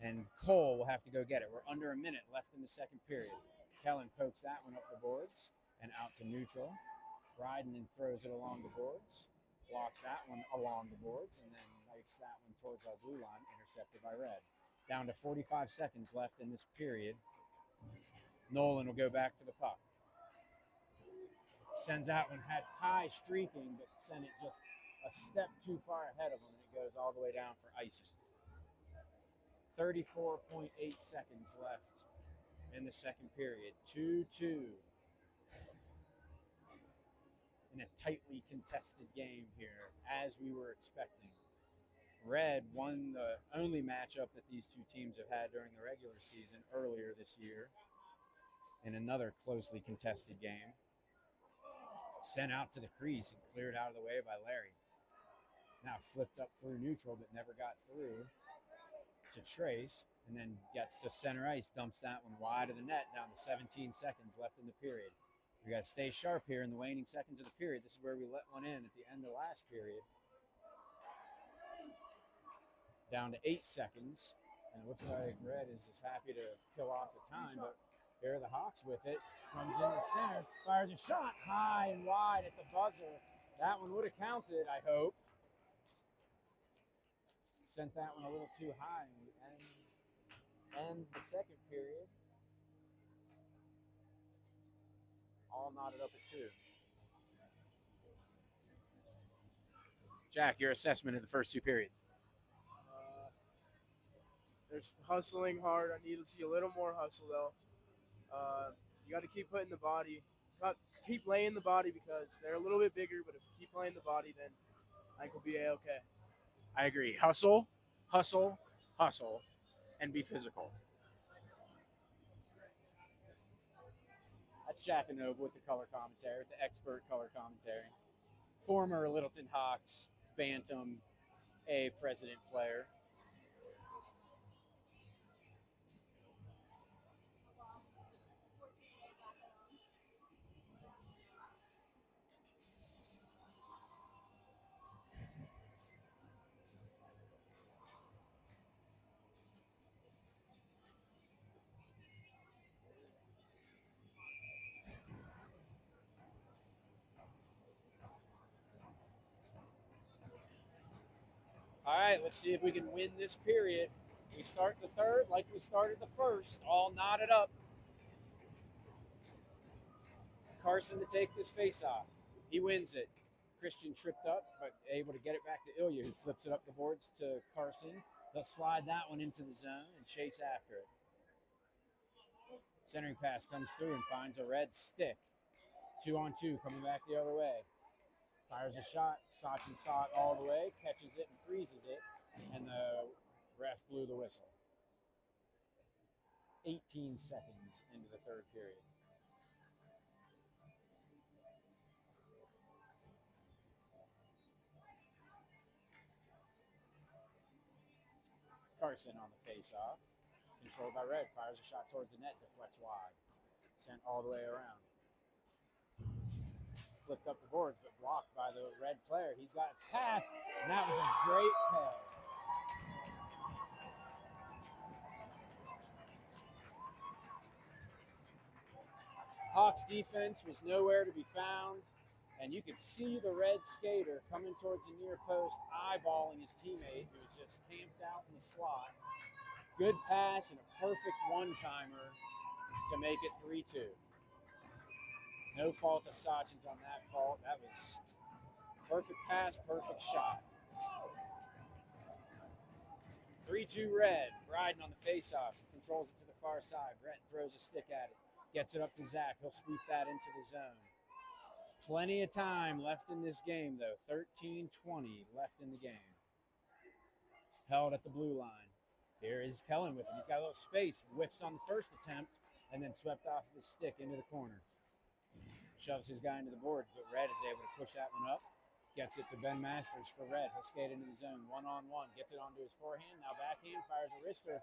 And Cole will have to go get it. We're under a minute left in the second period. Kellen pokes that one up the boards and out to neutral. Bryden then throws it along the boards. Blocks that one along the boards and then knifes that one towards our blue line, intercepted by Red. Down to 45 seconds left in this period. Nolan will go back for the puck. Sends that one, had Kai streaking, but sent it just a step too far ahead of him, and it goes all the way down for icing. 34.8 seconds left in the second period. 2-2. In a tightly contested game here, as we were expecting. Red won the only matchup that these two teams have had during the regular season earlier this year in another closely contested game. Sent out to the crease and cleared out of the way by Larry. Now flipped up through neutral, but never got through to Trace, and then gets to center ice, dumps that one wide of the net, down to 17 seconds left in the period. We got to stay sharp here in the waning seconds of the period. This is where we let one in at the end of last period. Down to 8 seconds, and it looks like Red is just happy to kill off the time, but here are the Hawks with it. Comes in the center, fires a shot high and wide at the buzzer. That one would have counted, I hope. Sent that one a little too high and end the second period. All knotted up at 2. Jack, your assessment of the first 2 periods. There's hustling hard. I need to see a little more hustle, though. You got to keep putting the body, keep laying the body because they're a little bit bigger, but if you keep laying the body, then I think we'll be A-okay. I agree. Hustle, hustle, hustle, and be physical. That's Jack and Noble with the color commentary, with the expert color commentary. Former Littleton Hawks Bantam A president player. All right, let's see if we can win this period. We start the third like we started the first, all knotted up. Carson to take this face-off. He wins it. Christian tripped up, but able to get it back to Ilya, who flips it up the boards to Carson. They'll slide that one into the zone and chase after it. Centering pass comes through and finds a Red stick. 2-on-2 coming back the other way. Fires a shot. Sachin saw it all the way, catches it and freezes it, and the ref blew the whistle. 18 seconds into the third period. Carson on the face-off. Controlled by Red. Fires a shot towards the net. Deflects wide. Sent all the way around. flipped up the boards, but blocked by the red player. He's got its path, and that was a great play. Hawks defense was nowhere to be found, and you could see the red skater coming towards the near post, eyeballing his teammate who was just camped out in the slot. Good pass and a perfect one-timer to make it 3-2. No fault of Sachin's on that fault. That was perfect pass, perfect shot. 3-2 red, riding on the face-off, controls it to the far side. Brett throws a stick at it, gets it up to Zach. He'll sweep that into the zone. Plenty of time left in this game, though. 13-20 left in the game. Held at the blue line. Here is Kellen with him. He's got a little space, whiffs on the first attempt, and then swept off of his stick into the corner. Shoves his guy into the boards, but Red is able to push that one up. Gets it to Ben Masters for Red. He'll skate into the zone, one-on-one. Gets it onto his forehand. Now backhand, fires a wrister.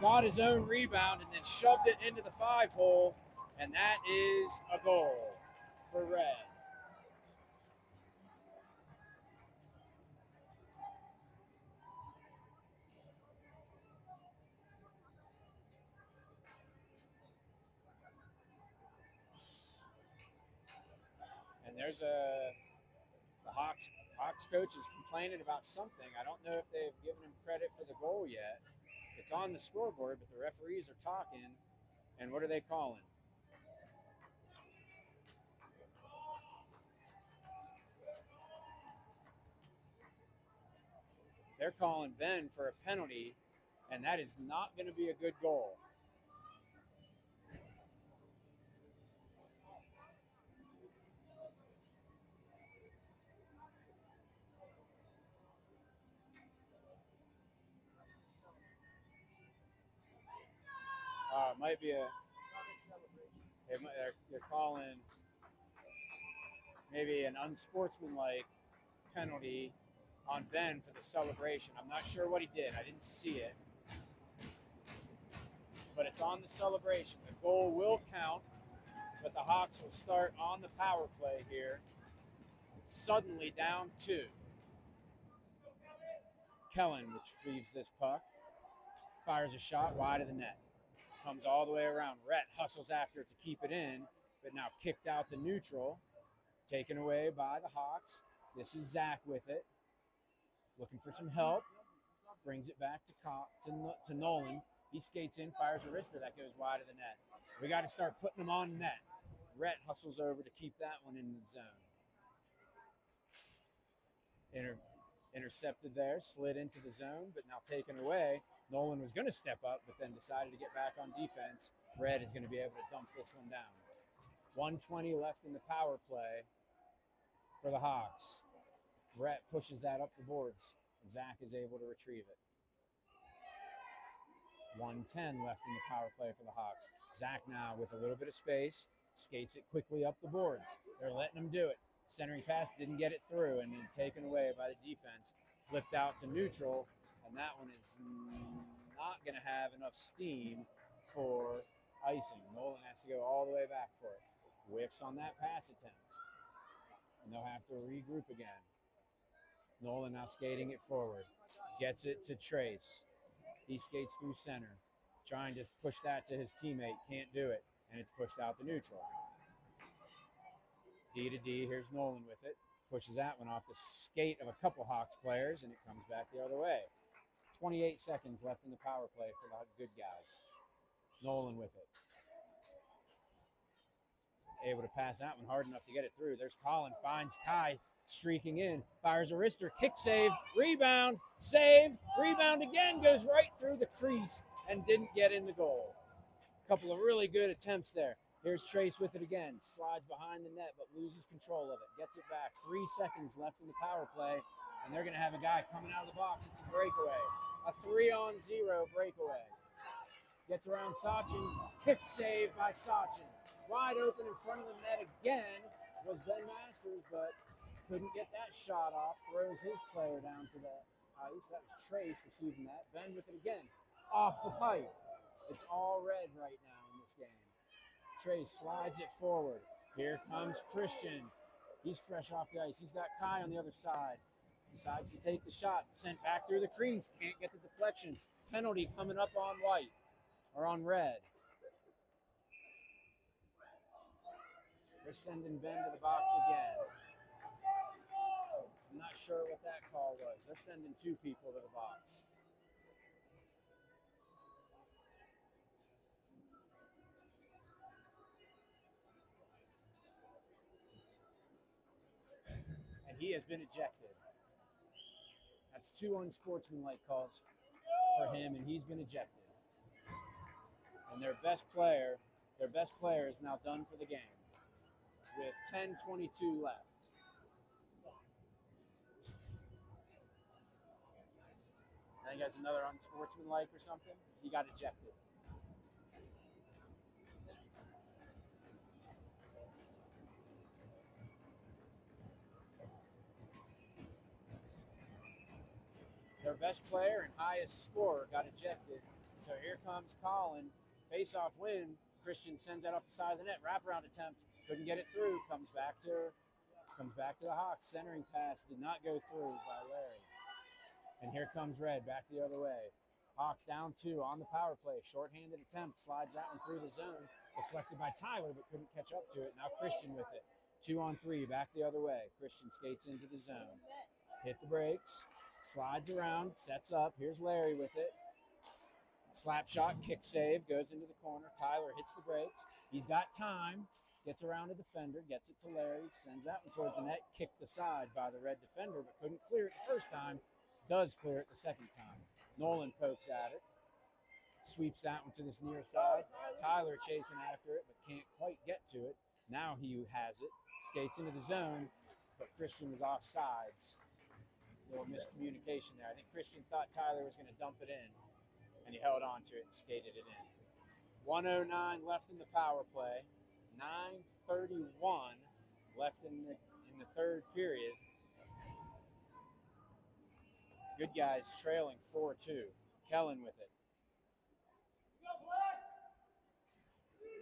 Got his own rebound and then shoved it into the 5-hole, and that is a goal for Red. And there's the Hawks coach is complaining about something. I don't know if they've given him credit for the goal yet. It's on the scoreboard, but the referees are talking. And what are they calling? They're calling Ben for a penalty, and that is not going to be a good goal. It might be they're calling maybe an unsportsmanlike penalty on Ben for the celebration. I'm not sure what he did. I didn't see it. But it's on the celebration. The goal will count, but the Hawks will start on the power play here. Suddenly down 2. Kellen retrieves this puck, fires a shot wide of the net. Comes all the way around. Rhett hustles after it to keep it in, but now kicked out to neutral. Taken away by the Hawks. This is Zach with it. Looking for some help. Brings it back to Nolan. He skates in, fires a wrister. That goes wide of the net. We got to start putting them on net. Rhett hustles over to keep that one in the zone. Intercepted there, slid into the zone, but now taken away. Nolan was going to step up, but then decided to get back on defense. Red is going to be able to dump this one down. 1:20 left in the power play for the Hawks. Rhett pushes that up the boards. Zach is able to retrieve it. 1:10 left in the power play for the Hawks. Zach now with a little bit of space, skates it quickly up the boards. They're letting him do it. Centering pass didn't get it through and then taken away by the defense. Flipped out to neutral, and that one is not going to have enough steam for icing. Nolan has to go all the way back for it. Whiffs on that pass attempt. And they'll have to regroup again. Nolan now skating it forward. Gets it to Trace. He skates through center. Trying to push that to his teammate. Can't do it. And it's pushed out to neutral. D to D. Here's Nolan with it. Pushes that one off the skate of a couple Hawks players, and it comes back the other way. 28 seconds left in the power play for the good guys. Nolan with it. Able to pass that one hard enough to get it through. There's Colin. Finds Kai streaking in. Fires a wrister. Kick save. Rebound. Save. Rebound again. Goes right through the crease and didn't get in the goal. A couple of really good attempts there. Here's Trace with it again. Slides behind the net, but loses control of it. Gets it back. 3 seconds left in the power play, and they're going to have a guy coming out of the box. It's a breakaway. A 3-on-0 breakaway. Gets around Sachin. Kick save by Sachin. Wide open in front of the net again was Ben Masters, but couldn't get that shot off. Throws his player down to the ice. That was Trace receiving that. Ben with it again. Off the pipe. It's all red right now in this game. Trace slides it forward. Here comes Christian. He's fresh off the ice. He's got Kai on the other side. Decides to take the shot. Sent back through the crease. Can't get the deflection. Penalty coming up on white or on red. They're sending Ben to the box again. I'm not sure what that call was. They're sending two people to the box. And he has been ejected. That's two unsportsmanlike calls for him, and he's been ejected. And their best player is now done for the game with 10:22 left. I think that's another unsportsmanlike or something. He got ejected. Their best player and highest scorer got ejected. So here comes Colin. Face-off win. Christian sends that off the side of the net. Wraparound attempt. Couldn't get it through. Comes back to the Hawks. Centering pass did not go through by Larry. And here comes Red back the other way. Hawks down 2 on the power play. Shorthanded attempt. Slides that one through the zone. Deflected by Tyler, but couldn't catch up to it. Now Christian with it. 2-on-3 back the other way. Christian skates into the zone. Hit the brakes. Slides around. Sets up. Here's Larry with it. Slap shot. Kick save. Goes into the corner. Tyler hits the brakes. He's got time. Gets around a defender. Gets it to Larry. Sends that one towards the net. Kicked aside by the Red defender, but couldn't clear it the first time. Does clear it the second time. Nolan pokes at it. Sweeps that one to this near side. Tyler chasing after it, but can't quite get to it. Now he has it. Skates into the zone, but Christian was offsides. A little miscommunication there. I think Christian thought Tyler was going to dump it in, and he held on to it and skated it in. 1:09 left in the power play. 9:31 left in the third period. Good guys trailing 4-2. Kellen with it.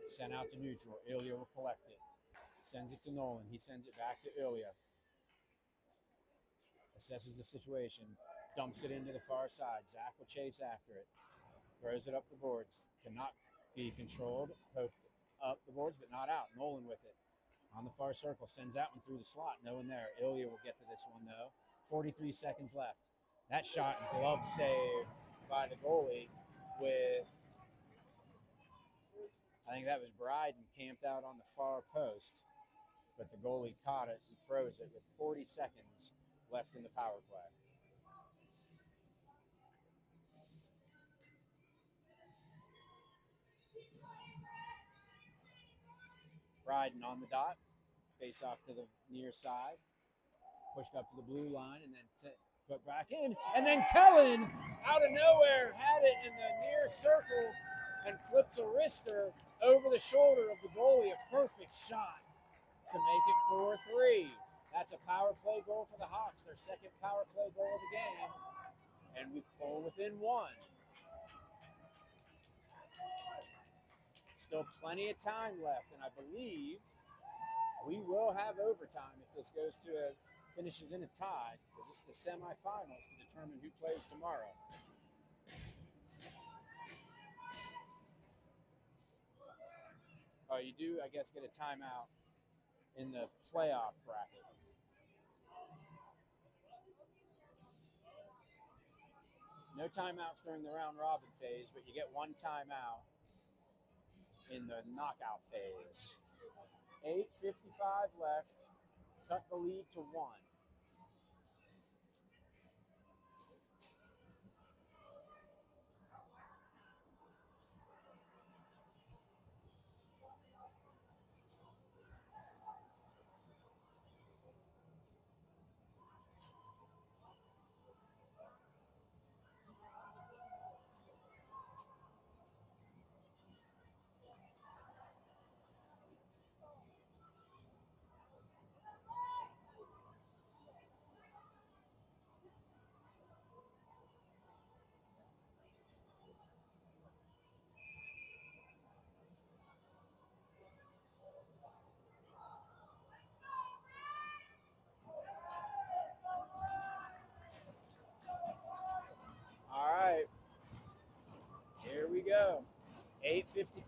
Sent out to neutral. Ilya will collect it. Sends it to Nolan. He sends it back to Ilya. Assesses the situation. Dumps it into the far side. Zach will chase after it. Throws it up the boards. Cannot be controlled. Poked up the boards, but not out. Nolan with it. On the far circle. Sends that one through the slot. No one there. Ilya will get to this one, though. 43 seconds left. That shot and glove save by the goalie with, I think that was Bryden camped out on the far post, but the goalie caught it and froze it with 40 seconds left in the power play. Bryden on the dot, face off to the near side, pushed up to the blue line, and then put back in. And then Kellen, out of nowhere, had it in the near circle and flips a wrister over the shoulder of the goalie. A perfect shot to make it 4-3. That's a power play goal for the Hawks, their second power play goal of the game. And we pull within 1. Still plenty of time left, and I believe we will have overtime if this goes to finishes in a tie, because this is the semifinals to determine who plays tomorrow. Oh, you do, I guess, get a timeout in the playoff bracket. No timeouts during the round robin phase, but you get one timeout in the knockout phase. 8:55 left. Cut the lead to 1.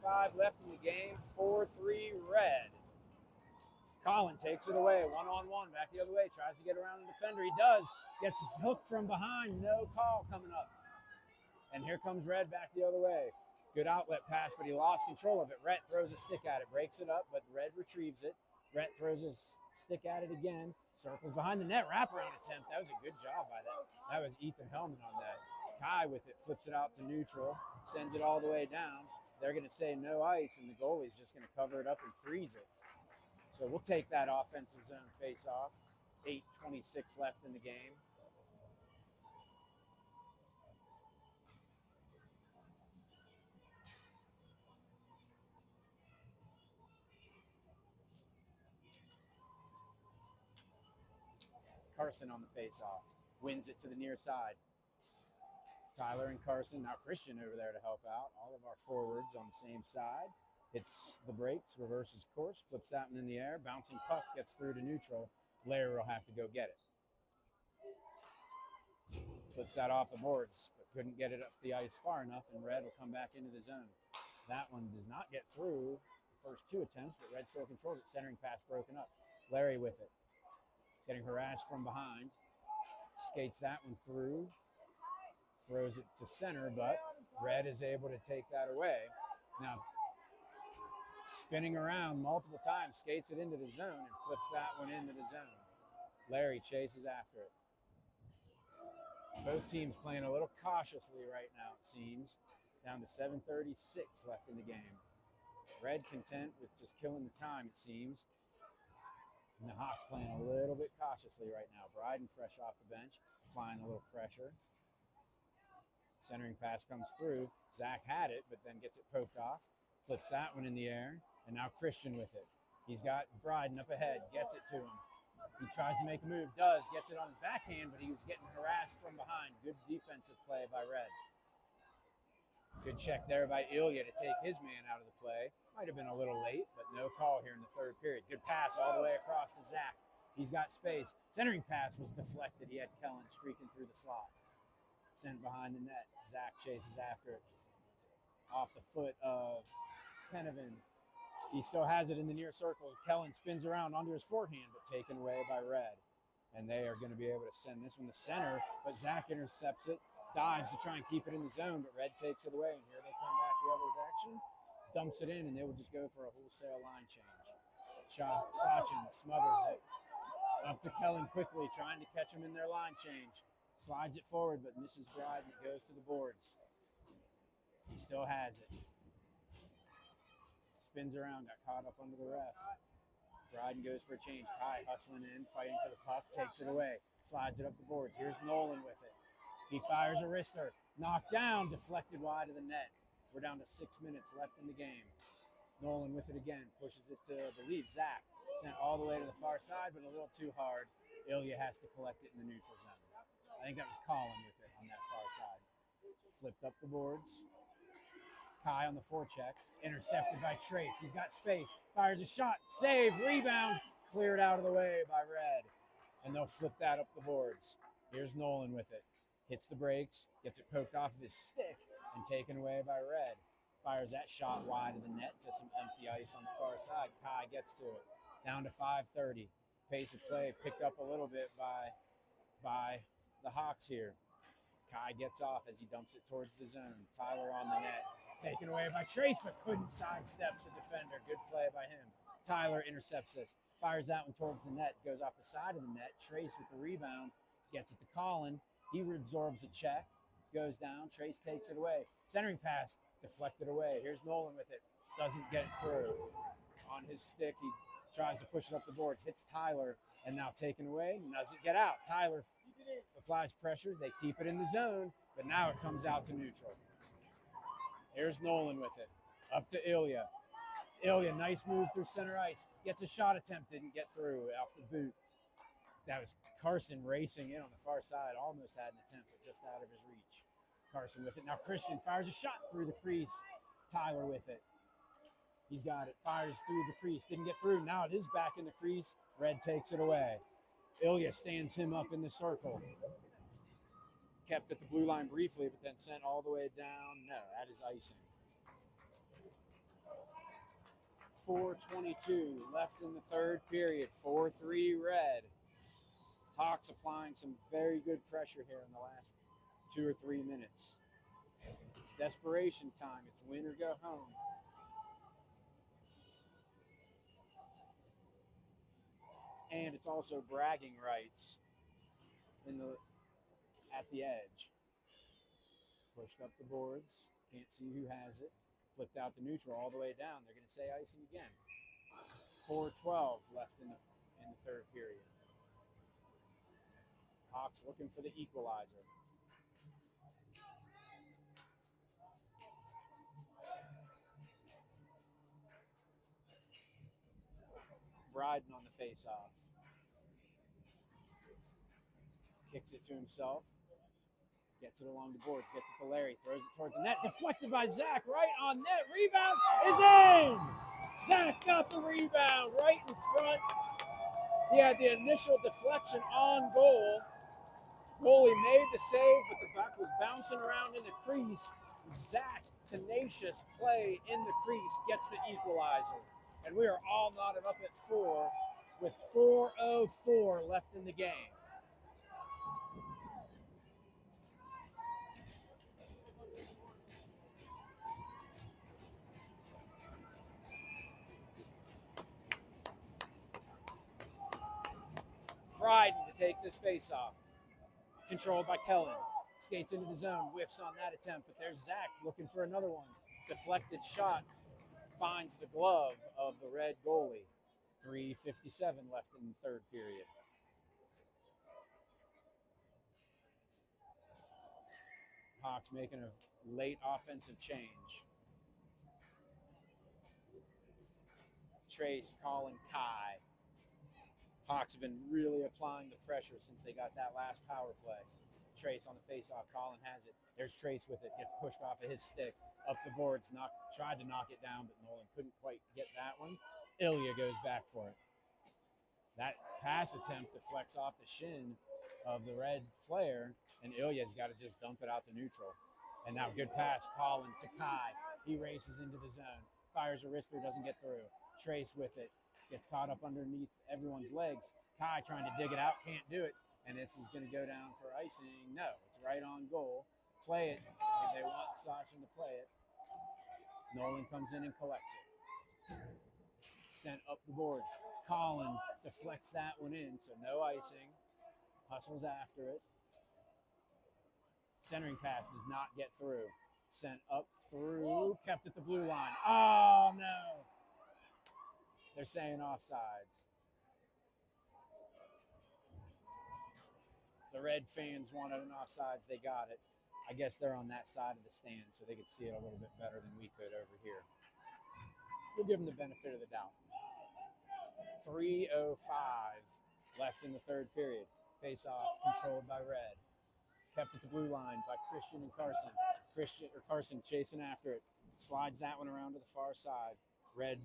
2:35 left in the game. 4-3 red. Colin takes it away, one-on-one, back the other way, tries to get around the defender. He does, gets his hook from behind, no call coming up. And here comes red back the other way. Good outlet pass, but he lost control of it. Rhett throws a stick at it, breaks it up, but red retrieves it. Rhett throws his stick at it again, circles behind the net, wraparound attempt. That was a good job by that. That was Ethan Hellman on that. Kai with it, flips it out to neutral, sends it all the way down. They're going to say no ice, and the goalie's just going to cover it up and freeze it. So we'll take that offensive zone face-off. 8:26 left in the game. Carson on the face-off. Wins it to the near side. Tyler and Carson. Now Christian over there to help out. All of our forwards on the same side. Hits the brakes, reverses course, flips that one in the air. Bouncing puck gets through to neutral. Larry will have to go get it. Flips that off the boards, but couldn't get it up the ice far enough, and red will come back into the zone. That one does not get through the first two attempts, but red still controls it. Centering pass broken up. Larry with it. Getting harassed from behind. Skates that one through. Throws it to center, but red is able to take that away. Now, spinning around multiple times, skates it into the zone and flips that one into the zone. Larry chases after it. Both teams playing a little cautiously right now, it seems. Down to 7:36 left in the game. Red content with just killing the time, it seems. And the Hawks playing a little bit cautiously right now. Bryden fresh off the bench, applying a little pressure. Centering pass comes through. Zach had it, but then gets it poked off. Flips that one in the air, and now Christian with it. He's got Bryden up ahead, gets it to him. He tries to make a move, does, gets it on his backhand, but he was getting harassed from behind. Good defensive play by Red. Good check there by Ilya to take his man out of the play. Might have been a little late, but no call here in the third period. Good pass all the way across to Zach. He's got space. Centering pass was deflected. He had Kellen streaking through the slot. Sent behind the net. Zach chases after it. Off the foot of Penevin. He still has it in the near circle. Kellen spins around under his forehand, but taken away by Red. And they are going to be able to send this one to center, but Zach intercepts it, dives to try and keep it in the zone, but Red takes it away. And here they come back the other direction, dumps it in, and they will just go for a wholesale line change. Sachin smothers it. Up to Kellen quickly, trying to catch him in their line change. Slides it forward, but misses Bryden. It goes to the boards. He still has it. Spins around, got caught up under the ref. Bryden goes for a change. Kai hustling in, fighting for the puck, takes it away. Slides it up the boards. Here's Nolan with it. He fires a wrister. Knocked down, deflected wide of the net. We're down to 6 minutes left in the game. Nolan with it again, pushes it to, I believe, Zach. Sent all the way to the far side, but a little too hard. Ilya has to collect it in the neutral zone. I think that was Colin with it on that far side. Flipped up the boards. Kai on the forecheck. Intercepted by Trace. He's got space. Fires a shot. Save. Rebound. Cleared out of the way by Red. And they'll flip that up the boards. Here's Nolan with it. Hits the brakes. Gets it poked off of his stick and taken away by Red. Fires that shot wide of the net to some empty ice on the far side. Kai gets to it. Down to 5:30. Pace of play picked up a little bit by the Hawks here. Kai gets off as he dumps it towards the zone. Tyler on the net. Taken away by Trace, but couldn't sidestep the defender. Good play by him. Tyler intercepts this. Fires that one towards the net. Goes off the side of the net. Trace with the rebound. Gets it to Colin. He reabsorbs a check. Goes down. Trace takes it away. Centering pass. Deflected away. Here's Nolan with it. Doesn't get it through. On his stick, he tries to push it up the boards. Hits Tyler. And now taken away. Doesn't get out. Tyler applies pressure. They keep it in the zone. But now it comes out to neutral. Here's Nolan with it. Up to Ilya. Ilya, nice move through center ice. Gets a shot attempt, didn't get through off the boot. That was Carson racing in on the far side. Almost had an attempt, but just out of his reach. Carson with it. Now Christian fires a shot through the crease. Tyler with it. He's got it. Fires through the crease. Didn't get through. Now it is back in the crease. Red takes it away. Ilya stands him up in the circle. Kept at the blue line briefly, but then sent all the way down. No, that is icing. 4:22 left in the third period. 4-3 Red. Hawks applying some very good pressure here in the last 2 or 3 minutes. It's desperation time. It's win or go home. And it's also bragging rights at the edge. Pushed up the boards. Can't see who has it. Flipped out the neutral all the way down. They're going to say icing again. 4:12 left in the third period. Hawks looking for the equalizer. Bryden on the face-off. Kicks it to himself. Gets it along the boards. Gets it to Larry. Throws it towards the net. Deflected by Zach. Right on net. Rebound is in! Zach got the rebound right in front. He had the initial deflection on goal. Goalie made the save, but the puck was bouncing around in the crease. Zach, tenacious play in the crease, gets the equalizer. And we are all knotted up at 4 with 4:04 left in the game. Bryden to take this face-off. Controlled by Kellen. Skates into the zone, whiffs on that attempt, but there's Zach looking for another one. Deflected shot finds the glove of the Red goalie. 3:57 left in the third period. Hawks making a late offensive change. Trace, Colin, Kai. Hawks have been really applying the pressure since they got that last power play. Trace on the face-off. Colin has it. There's Trace with it. Gets pushed off of his stick. Up the boards. Tried to knock it down, but Nolan couldn't quite get that one. Ilya goes back for it. That pass attempt deflects off the shin of the Red player, and Ilya's got to just dump it out to neutral. And now good pass. Colin to Kai. He races into the zone. Fires a wrister. Doesn't get through. Trace with it. Gets caught up underneath everyone's legs. Kai trying to dig it out, can't do it. And this is going to go down for icing. No, it's right on goal. Play it if they want Sachin to play it. Nolan comes in and collects it. Sent up the boards. Colin deflects that one in, so no icing. Hustles after it. Centering pass does not get through. Sent up through, kept at the blue line. Oh, no. They're saying offsides. The Red fans wanted an offsides. They got it. I guess they're on that side of the stand, so they could see it a little bit better than we could over here. We'll give them the benefit of the doubt. 3:05 left in the third period. Face-off controlled by Red. Kept at the blue line by Christian and Carson. Carson chasing after it. Slides that one around to the far side. Red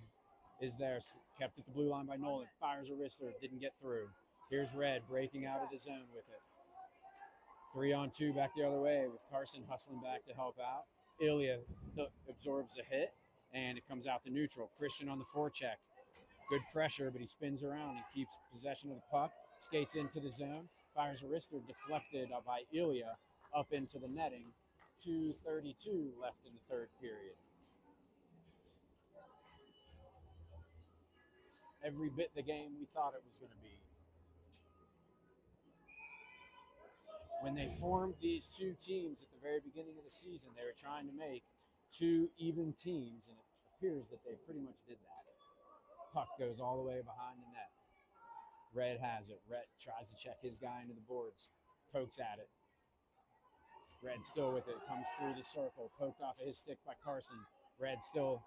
is there, kept at the blue line by Nolan. Fires a wrister, didn't get through. Here's Red breaking out of the zone with it. 3-on-2 back the other way with Carson hustling back to help out. Ilya absorbs the hit, and it comes out to neutral. Christian on the forecheck. Good pressure, but he spins around and keeps possession of the puck. Skates into the zone. Fires a wrister, deflected by Ilya up into the netting. 2:32 left in the third period. Every bit the game we thought it was going to be. When they formed these two teams at the very beginning of the season, they were trying to make two even teams, and it appears that they pretty much did that. Puck goes all the way behind the net. Red has it. Red tries to check his guy into the boards. Pokes at it. Red still with it. Comes through the circle. Poked off of his stick by Carson. Red still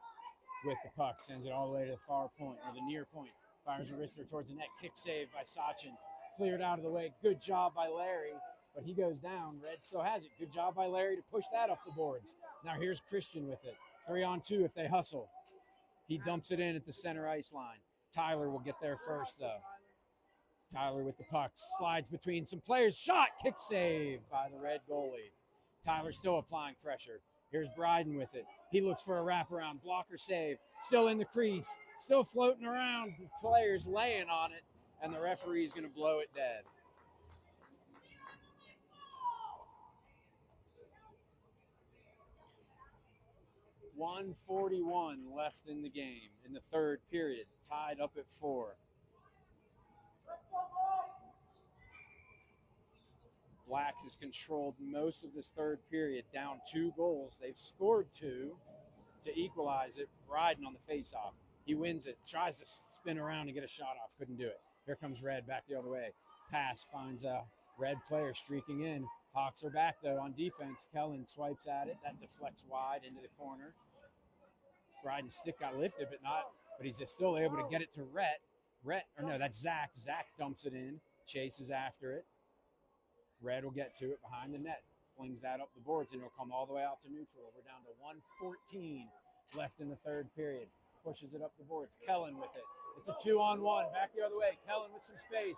with the puck. Sends it all the way to the far point, or the near point. Fires a wrister towards the net. Kick save by Sachin. Cleared out of the way. Good job by Larry. But he goes down. Red still has it. Good job by Larry to push that up the boards. Now here's Christian with it. 3-on-2 if they hustle. He dumps it in at the center ice line. Tyler will get there first, though. Tyler with the puck. Slides between some players. Shot. Kick save by the Red goalie. Tyler still applying pressure. Here's Bryden with it. He looks for a wraparound. Blocker save. Still in the crease. Still floating around, the players laying on it, and the referee's going to blow it dead. .141 left in the game in the third period, tied up at 4. Black has controlled most of this third period, down 2 goals. They've scored 2 to equalize it, riding on the faceoff. He wins it, tries to spin around and get a shot off, couldn't do it. Here comes Red back the other way. Pass finds a Red player streaking in. Hawks are back though on defense. Kellen swipes at it. That deflects wide into the corner. Bryden's stick got lifted, but he's still able to get it to that's Zach. Zach dumps it in, chases after it. Red will get to it behind the net, flings that up the boards, and it'll come all the way out to neutral. We're down to 1:14 left in the third period. Pushes it up the boards. Kellen with it. It's a 2-on-1. Back the other way. Kellen with some space.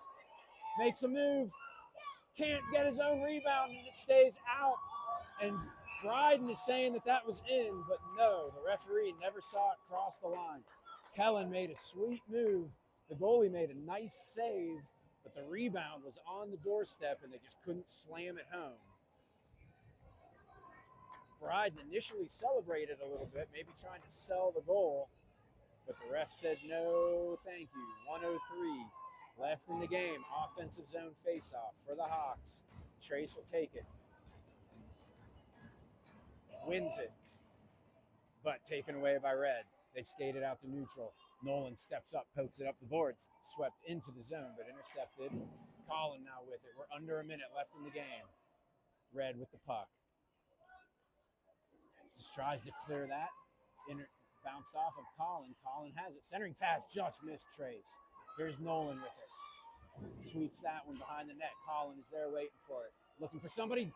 Makes a move. Can't get his own rebound, and it stays out. And Bryden is saying that was in, but no, the referee never saw it cross the line. Kellen made a sweet move. The goalie made a nice save, but the rebound was on the doorstep, and they just couldn't slam it home. Bryden initially celebrated a little bit, maybe trying to sell the goal, but the ref said no, thank you. 1:03 left in the game. Offensive zone faceoff for the Hawks. Trace will take it. Wins it, but taken away by Red. They skate it out to neutral. Nolan steps up, pokes it up the boards, swept into the zone, but intercepted. Colin now with it. We're under a minute left in the game. Red with the puck. Just tries to clear that. Bounced off of Colin. Colin has it. Centering pass just missed Trace. Here's Nolan with it. Sweeps that one behind the net. Colin is there waiting for it. Looking for somebody.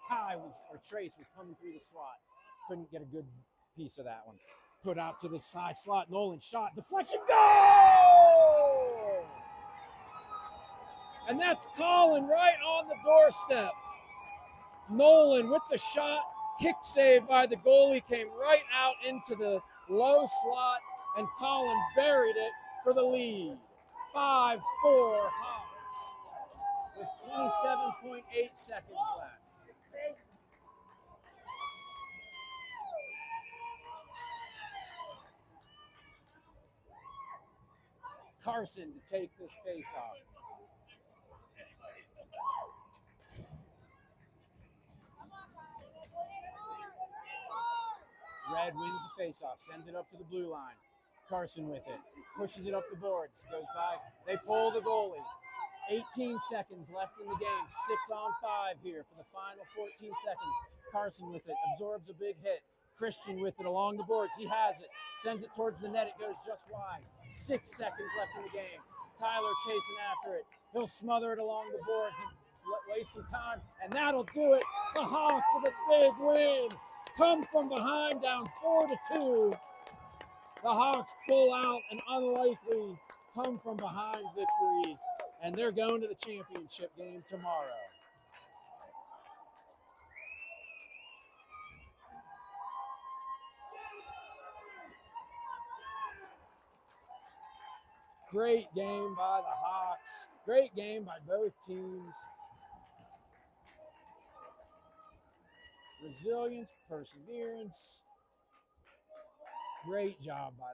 Trace was coming through the slot. Couldn't get a good piece of that one. Put out to the side slot. Nolan shot. Deflection. Goal! And that's Colin right on the doorstep. Nolan with the shot. Kick save by the goalie. Came right out into the low slot. And Colin buried it for the lead. 5-4 Hawks with 27.8 seconds left. Carson to take this face off. Red wins the face-off, sends it up to the blue line. Carson with it, pushes it up the boards, goes by. They pull the goalie. 18 seconds left in the game. 6-on-5 here for the final 14 seconds. Carson with it, absorbs a big hit. Christian with it along the boards. He has it, sends it towards the net. It goes just wide. 6 seconds left in the game. Tyler chasing after it. He'll smother it along the boards and waste some time, and that'll do it. The Hawks with a big win. Come from behind, down 4-2. The Hawks pull out an unlikely come from behind victory, and they're going to the championship game tomorrow. Great game by the Hawks. Great game by both teams. Resilience, perseverance. Great job by the